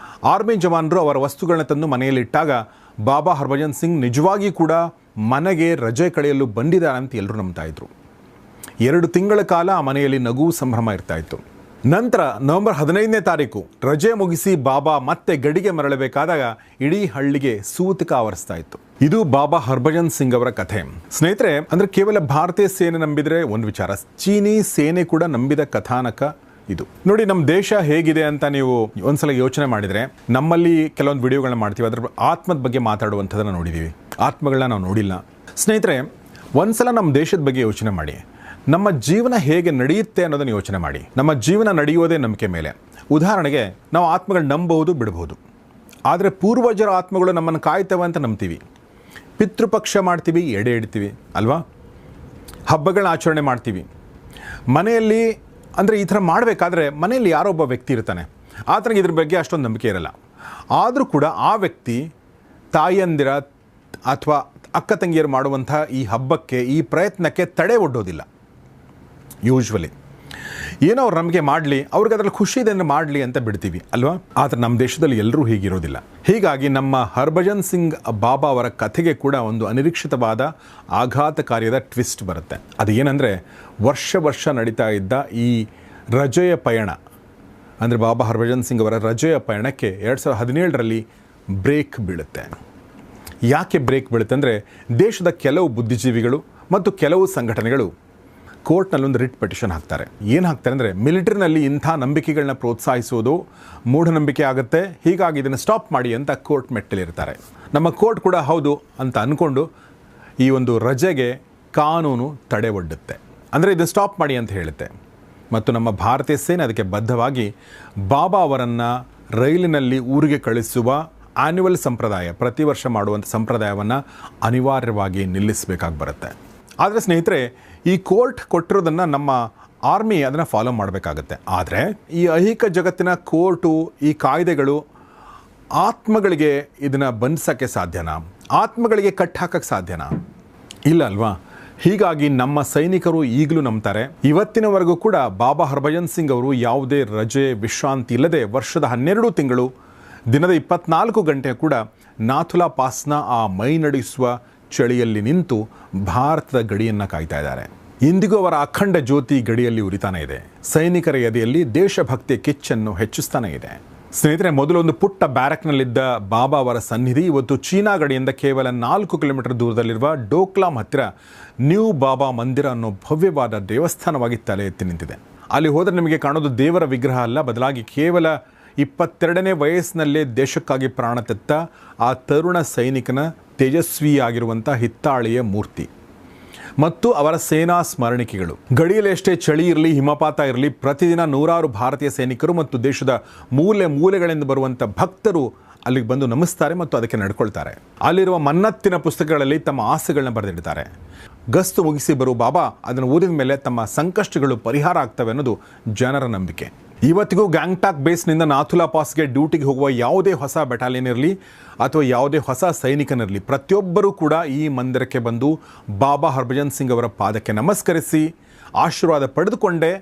ಆರ್ಮಿ ಜವಾನರು ಅವರ ವಸ್ತುಗಳನ್ನ ತಂದು ಮನೆಯಲ್ಲಿ ಇಟ್ಟಾಗ ಬಾಬಾ ಹರ್ಭಜನ್ ಸಿಂಗ್ ನಿಜವಾಗಿ ಕೂಡ ಮನೆಗೆ ರಜೆ ಕಳೆಯಲು ಬಂದಿದ್ದಾರೆ ಅಂತ ಎಲ್ಲರೂ ನಂಬ್ತಾ ಇದ್ರು. 2 ತಿಂಗಳ ಕಾಲ ಆ ಮನೆಯಲ್ಲಿ ನಗು ಸಂಭ್ರಮ ಇರ್ತಾ ಇತ್ತು. ನಂತರ ನವೆಂಬರ್ 15ನೇ ತಾರೀಕು ರಜೆ ಮುಗಿಸಿ ಬಾಬಾ ಮತ್ತೆ ಗಡಿಗೆ ಮರಳಬೇಕಾದಾಗ ಇಡೀ ಹಳ್ಳಿಗೆ ಸೂತಕ ಆವರಿಸ್ತಾ ಇತ್ತು. ಇದು ಬಾಬಾ ಹರ್ಭಜನ್ ಸಿಂಗ್ ಅವರ ಕಥೆ. ಸ್ನೇಹಿತರೆ, ಅಂದರೆ ಕೇವಲ ಭಾರತೀಯ ಸೇನೆ ನಂಬಿದರೆ ಒಂದು ವಿಚಾರ, ಚೀನಿ ಸೇನೆ ಕೂಡ ನಂಬಿದ ಕಥಾನಕ ಇದು. ನೋಡಿ, ನಮ್ಮ ದೇಶ ಹೇಗಿದೆ ಅಂತ ನೀವು ಒಂದ್ಸಲ ಯೋಚನೆ ಮಾಡಿದರೆ, ನಮ್ಮಲ್ಲಿ ಕೆಲವೊಂದು ವಿಡಿಯೋಗಳನ್ನ ಮಾಡ್ತೀವಿ, ಅದರ ಆತ್ಮದ ಬಗ್ಗೆ ಮಾತಾಡುವಂಥದ್ದನ್ನು ನೋಡಿದ್ದೀವಿ, ಆತ್ಮಗಳನ್ನ ನಾವು ನೋಡಿಲ್ಲ. ಸ್ನೇಹಿತರೆ, ಒಂದ್ಸಲ ನಮ್ಮ ದೇಶದ ಬಗ್ಗೆ ಯೋಚನೆ ಮಾಡಿ. ನಮ್ಮ ಜೀವನ ಹೇಗೆ ನಡೆಯುತ್ತೆ ಅನ್ನೋದನ್ನು ಯೋಚನೆ ಮಾಡಿ. ನಮ್ಮ ಜೀವನ ನಡೆಯುವುದೇ ನಂಬಿಕೆ ಮೇಲೆ. ಉದಾಹರಣೆಗೆ, ನಾವು ಆತ್ಮಗಳು ನಂಬಬಹುದು, ಬಿಡಬಹುದು. ಆದರೆ ಪೂರ್ವಜರ ಆತ್ಮಗಳು ನಮ್ಮನ್ನು ಕಾಯ್ತವೆ ಅಂತ ನಂಬ್ತೀವಿ. ಪಿತೃಪಕ್ಷ ಮಾಡ್ತೀವಿ, ಎಡೆ ಇಡ್ತೀವಿ ಅಲ್ವಾ? ಹಬ್ಬಗಳನ್ನ ಆಚರಣೆ ಮಾಡ್ತೀವಿ. ಮನೆಯಲ್ಲಿ ಅಂದರೆ ಈ ಥರ ಮಾಡಬೇಕಾದ್ರೆ ಮನೆಯಲ್ಲಿ ಯಾರೋ ಒಬ್ಬ ವ್ಯಕ್ತಿ ಇರ್ತಾನೆ, ಆತನಿಗೆ ಇದ್ರ ಬಗ್ಗೆ ಅಷ್ಟೊಂದು ನಂಬಿಕೆ ಇರಲ್ಲ. ಆದರೂ ಕೂಡ ಆ ವ್ಯಕ್ತಿ ತಾಯಿಯಂದಿರ ಅಥವಾ ಅಕ್ಕ ತಂಗಿಯರು ಮಾಡುವಂಥ ಈ ಹಬ್ಬಕ್ಕೆ, ಈ ಪ್ರಯತ್ನಕ್ಕೆ ತಡೆ ಒಡ್ಡೋದಿಲ್ಲ. ಯೂಶ್ವಲಿ ಏನೋ ಅವ್ರು ನಮಗೆ ಮಾಡಲಿ, ಅವ್ರಿಗೆ ಅದರಲ್ಲಿ ಖುಷಿ ಇದೆ ಅಂದರೆ ಮಾಡಲಿ ಅಂತ ಬಿಡ್ತೀವಿ ಅಲ್ವಾ? ಆದರೆ ನಮ್ಮ ದೇಶದಲ್ಲಿ ಎಲ್ಲರೂ ಹೀಗಿರೋದಿಲ್ಲ. ಹೀಗಾಗಿ ನಮ್ಮ ಹರ್ಭಜನ್ ಸಿಂಗ್ ಬಾಬಾ ಅವರ ಕಥೆಗೆ ಕೂಡ ಒಂದು ಅನಿರೀಕ್ಷಿತವಾದ ಆಘಾತಕಾರಿಯಾದ ಟ್ವಿಸ್ಟ್ ಬರುತ್ತೆ. ಅದು ಏನಂದರೆ, ವರ್ಷ ನಡೀತಾ ಇದ್ದ ಈ ರಜೆಯ ಪಯಣ, ಅಂದರೆ ಬಾಬಾ ಹರ್ಭಜನ್ ಸಿಂಗ್ ಅವರ ರಜೆಯ ಪಯಣಕ್ಕೆ 2017ರಲ್ಲಿ ಬ್ರೇಕ್ ಬೀಳುತ್ತೆ. ಯಾಕೆ ಬ್ರೇಕ್ ಬೀಳುತ್ತೆ ಅಂದರೆ, ದೇಶದ ಕೆಲವು ಬುದ್ಧಿಜೀವಿಗಳು ಮತ್ತು ಕೆಲವು ಸಂಘಟನೆಗಳು ಕೋರ್ಟ್ನಲ್ಲೊಂದು ರಿಟ್ ಪಿಟಿಷನ್ ಹಾಕ್ತಾರೆ. ಏನು ಹಾಕ್ತಾರೆ ಅಂದರೆ, ಮಿಲಿಟರಿನಲ್ಲಿ ಇಂಥ ನಂಬಿಕೆಗಳನ್ನ ಪ್ರೋತ್ಸಾಹಿಸೋದು ಮೂಢನಂಬಿಕೆ ಆಗುತ್ತೆ, ಹೀಗಾಗಿ ಇದನ್ನು ಸ್ಟಾಪ್ ಮಾಡಿ ಅಂತ ಕೋರ್ಟ್ ಮೆಟ್ಟಲಿರ್ತಾರೆ. ನಮ್ಮ ಕೋರ್ಟ್ ಕೂಡ ಹೌದು ಅಂತ ಅಂದ್ಕೊಂಡು ಈ ಒಂದು ರಜೆಗೆ ಕಾನೂನು ತಡೆ ಒಡ್ಡುತ್ತೆ, ಅಂದರೆ ಇದನ್ನು ಸ್ಟಾಪ್ ಮಾಡಿ ಅಂತ ಹೇಳುತ್ತೆ. ಮತ್ತು ನಮ್ಮ ಭಾರತೀಯ ಸೇನೆ ಅದಕ್ಕೆ ಬದ್ಧವಾಗಿ ಬಾಬಾ ಅವರನ್ನು ರೈಲಿನಲ್ಲಿ ಊರಿಗೆ ಕಳಿಸುವ ಆ್ಯನ್ಯುವಲ್ ಸಂಪ್ರದಾಯ, ಪ್ರತಿ ವರ್ಷ ಮಾಡುವಂಥ ಸಂಪ್ರದಾಯವನ್ನು ಅನಿವಾರ್ಯವಾಗಿ ನಿಲ್ಲಿಸಬೇಕಾಗಿ ಬರುತ್ತೆ. ಆದರೆ ಸ್ನೇಹಿತರೆ, ಈ ಕೋರ್ಟ್ ಕೊಟ್ಟಿರೋದನ್ನು ನಮ್ಮ ಆರ್ಮಿ ಅದನ್ನು ಫಾಲೋ ಮಾಡಬೇಕಾಗತ್ತೆ. ಆದರೆ ಈ ಐಹಿಕ ಜಗತ್ತಿನ ಕೋರ್ಟು, ಈ ಕಾಯ್ದೆಗಳು ಆತ್ಮಗಳಿಗೆ ಇದನ್ನು ಬಂಧಿಸೋಕ್ಕೆ ಸಾಧ್ಯನಾ? ಆತ್ಮಗಳಿಗೆ ಕಟ್ ಹಾಕಕ್ಕೆ ಸಾಧ್ಯನಾ? ಇಲ್ಲ ಅಲ್ವಾ? ಹೀಗಾಗಿ ನಮ್ಮ ಸೈನಿಕರು ಈಗಲೂ ನಂಬ್ತಾರೆ. ಇವತ್ತಿನವರೆಗೂ ಕೂಡ ಬಾಬಾ ಹರ್ಭಜನ್ ಸಿಂಗ್ ಅವರು ಯಾವುದೇ ರಜೆ ವಿಶ್ರಾಂತಿ ಇಲ್ಲದೆ ವರ್ಷದ 12 ತಿಂಗಳು ದಿನದ 24 ಗಂಟೆ ಕೂಡ ನಾಥುಲಾ ಪಾಸ್ನ ಆ ಮೈ ನಡೆಸುವ ಚಳಿಯಲ್ಲಿ ನಿಂತು ಭಾರತದ ಗಡಿಯನ್ನು ಕಾಯ್ತಾ ಇದ್ದಾರೆ. ಇಂದಿಗೂ ಅವರ ಅಖಂಡ ಜ್ಯೋತಿ ಗಡಿಯಲ್ಲಿ ಉರಿತಾನೆ ಇದೆ. ಸೈನಿಕರ ಎದೆಯಲ್ಲಿ ದೇಶಭಕ್ತಿಯ ಕಿಚ್ಚನ್ನು ಹೆಚ್ಚಿಸ್ತಾನೆ ಇದೆ. ಸ್ನೇಹಿತರೆ, ಮೊದಲು ಒಂದು ಪುಟ್ಟ ಬ್ಯಾರಕ್ನಲ್ಲಿದ್ದ ಬಾಬಾ ಅವರ ಸನ್ನಿಧಿ ಇವತ್ತು ಚೀನಾ ಗಡಿಯಿಂದ ಕೇವಲ 4 ಕಿಲೋಮೀಟರ್ ದೂರದಲ್ಲಿರುವ ಡೋಕ್ಲಾಮ್ ಹತ್ತಿರ ನ್ಯೂ ಬಾಬಾ ಮಂದಿರ ಅನ್ನೋ ಭವ್ಯವಾದ ದೇವಸ್ಥಾನವಾಗಿ ತಲೆ ಎತ್ತಿ ನಿಂತಿದೆ. ಅಲ್ಲಿ ಹೋದರೆ ನಿಮಗೆ ಕಾಣೋದು ದೇವರ ವಿಗ್ರಹ ಅಲ್ಲ, ಬದಲಾಗಿ ಕೇವಲ 22ನೇ ವಯಸ್ಸಿನಲ್ಲೇ ದೇಶಕ್ಕಾಗಿ ಪ್ರಾಣ ತೆತ್ತ ಆ ತರುಣ ಸೈನಿಕನ ತೇಜಸ್ವಿಯಾಗಿರುವಂಥ ಹಿತ್ತಾಳೆಯ ಮೂರ್ತಿ ಮತ್ತು ಅವರ ಸೇನಾ ಸ್ಮರಣಿಕೆಗಳು. ಗಡಿಯಲ್ಲಿ ಎಷ್ಟೇ ಚಳಿ ಇರಲಿ, ಹಿಮಪಾತ ಇರಲಿ, ಪ್ರತಿದಿನ ನೂರಾರು ಭಾರತೀಯ ಸೈನಿಕರು ಮತ್ತು ದೇಶದ ಮೂಲೆಗಳಿಂದ ಬರುವಂಥ ಭಕ್ತರು ಅಲ್ಲಿಗೆ ಬಂದು ನಮಿಸ್ತಾರೆ ಮತ್ತು ಅದಕ್ಕೆ ನಡ್ಕೊಳ್ತಾರೆ. ಅಲ್ಲಿರುವ ಮನ್ನತ್ತಿನ ಪುಸ್ತಕಗಳಲ್ಲಿ ತಮ್ಮ ಆಸೆಗಳನ್ನ ಬರೆದಿಡ್ತಾರೆ. ಗಸ್ತು ಮುಗಿಸಿ ಬರುವ ಬಾಬಾ ಅದನ್ನು ಓದಿದ ಮೇಲೆ ತಮ್ಮ ಸಂಕಷ್ಟಗಳು ಪರಿಹಾರ ಆಗ್ತವೆ ಅನ್ನೋದು ಜನರ ನಂಬಿಕೆ. ಇವತ್ತಿಗೂ ಗ್ಯಾಂಗ್ಟಾಕ್ ಬೇಸ್ನಿಂದ ನಾಥುಲಾ ಪಾಸ್ಗೆ ಡ್ಯೂಟಿಗೆ ಹೋಗುವ ಯಾವುದೇ ಹೊಸ ಬೆಟಾಲಿಯನ್ ಇರಲಿ ಅಥವಾ ಯಾವುದೇ ಹೊಸ ಸೈನಿಕನಿರಲಿ, ಪ್ರತಿಯೊಬ್ಬರೂ ಕೂಡ ಈ ಮಂದಿರಕ್ಕೆ ಬಂದು ಬಾಬಾ ಹರ್ಭಜನ್ ಸಿಂಗ್ ಅವರ ಪಾದಕ್ಕೆ ನಮಸ್ಕರಿಸಿ ಆಶೀರ್ವಾದ ಪಡೆದುಕೊಂಡೇ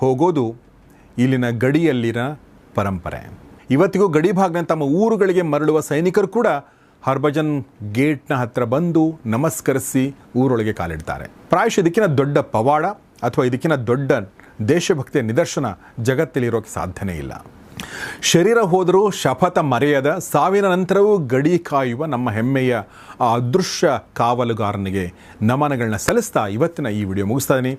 ಹೋಗೋದು ಇಲ್ಲಿನ ಗಡಿಯಲ್ಲಿನ ಪರಂಪರೆ. ಇವತ್ತಿಗೂ ಗಡಿ ಭಾಗನ ತಮ್ಮ ಊರುಗಳಿಗೆ ಮರಳುವ ಸೈನಿಕರು ಕೂಡ ಹರ್ಭಜನ್ ಗೇಟ್ನ ಹತ್ತಿರ ಬಂದು ನಮಸ್ಕರಿಸಿ ಊರೊಳಗೆ ಕಾಲಿಡ್ತಾರೆ. ಪ್ರಾಯಶಃ ಇದಕ್ಕಿಂತ ದೊಡ್ಡ ಪವಾಡ ಅಥವಾ ಇದಕ್ಕಿಂತ ದೊಡ್ಡ ದೇಶಭಕ್ತಿಯ ನಿದರ್ಶನ ಜಗತ್ತಲ್ಲಿರೋಕ್ಕೆ ಸಾಧ್ಯನೇ ಇಲ್ಲ. ಶರೀರ ಹೋದರೂ ಶಪಥ ಮರೆಯದ, ಸಾವಿನ ನಂತರವೂ ಗಡಿ ಕಾಯುವ ನಮ್ಮ ಹೆಮ್ಮೆಯ ಆ ಅದೃಶ್ಯ ಕಾವಲುಗಾರನಿಗೆ ನಮನಗಳನ್ನ ಸಲ್ಲಿಸ್ತಾ ಇವತ್ತಿನ ಈ ವಿಡಿಯೋ ಮುಗಿಸ್ತಾ ಇದ್ದೀನಿ.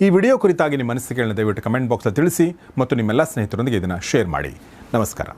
ಈ ವಿಡಿಯೋ ಕುರಿತಾಗಿ ನಿಮ್ಮ ಅನಿಸಿಕೆಗಳನ್ನ ದಯವಿಟ್ಟು ಕಮೆಂಟ್ ಬಾಕ್ಸಲ್ಲಿ ತಿಳಿಸಿ ಮತ್ತು ನಿಮ್ಮೆಲ್ಲ ಸ್ನೇಹಿತರೊಂದಿಗೆ ಇದನ್ನು ಶೇರ್ ಮಾಡಿ. ನಮಸ್ಕಾರ.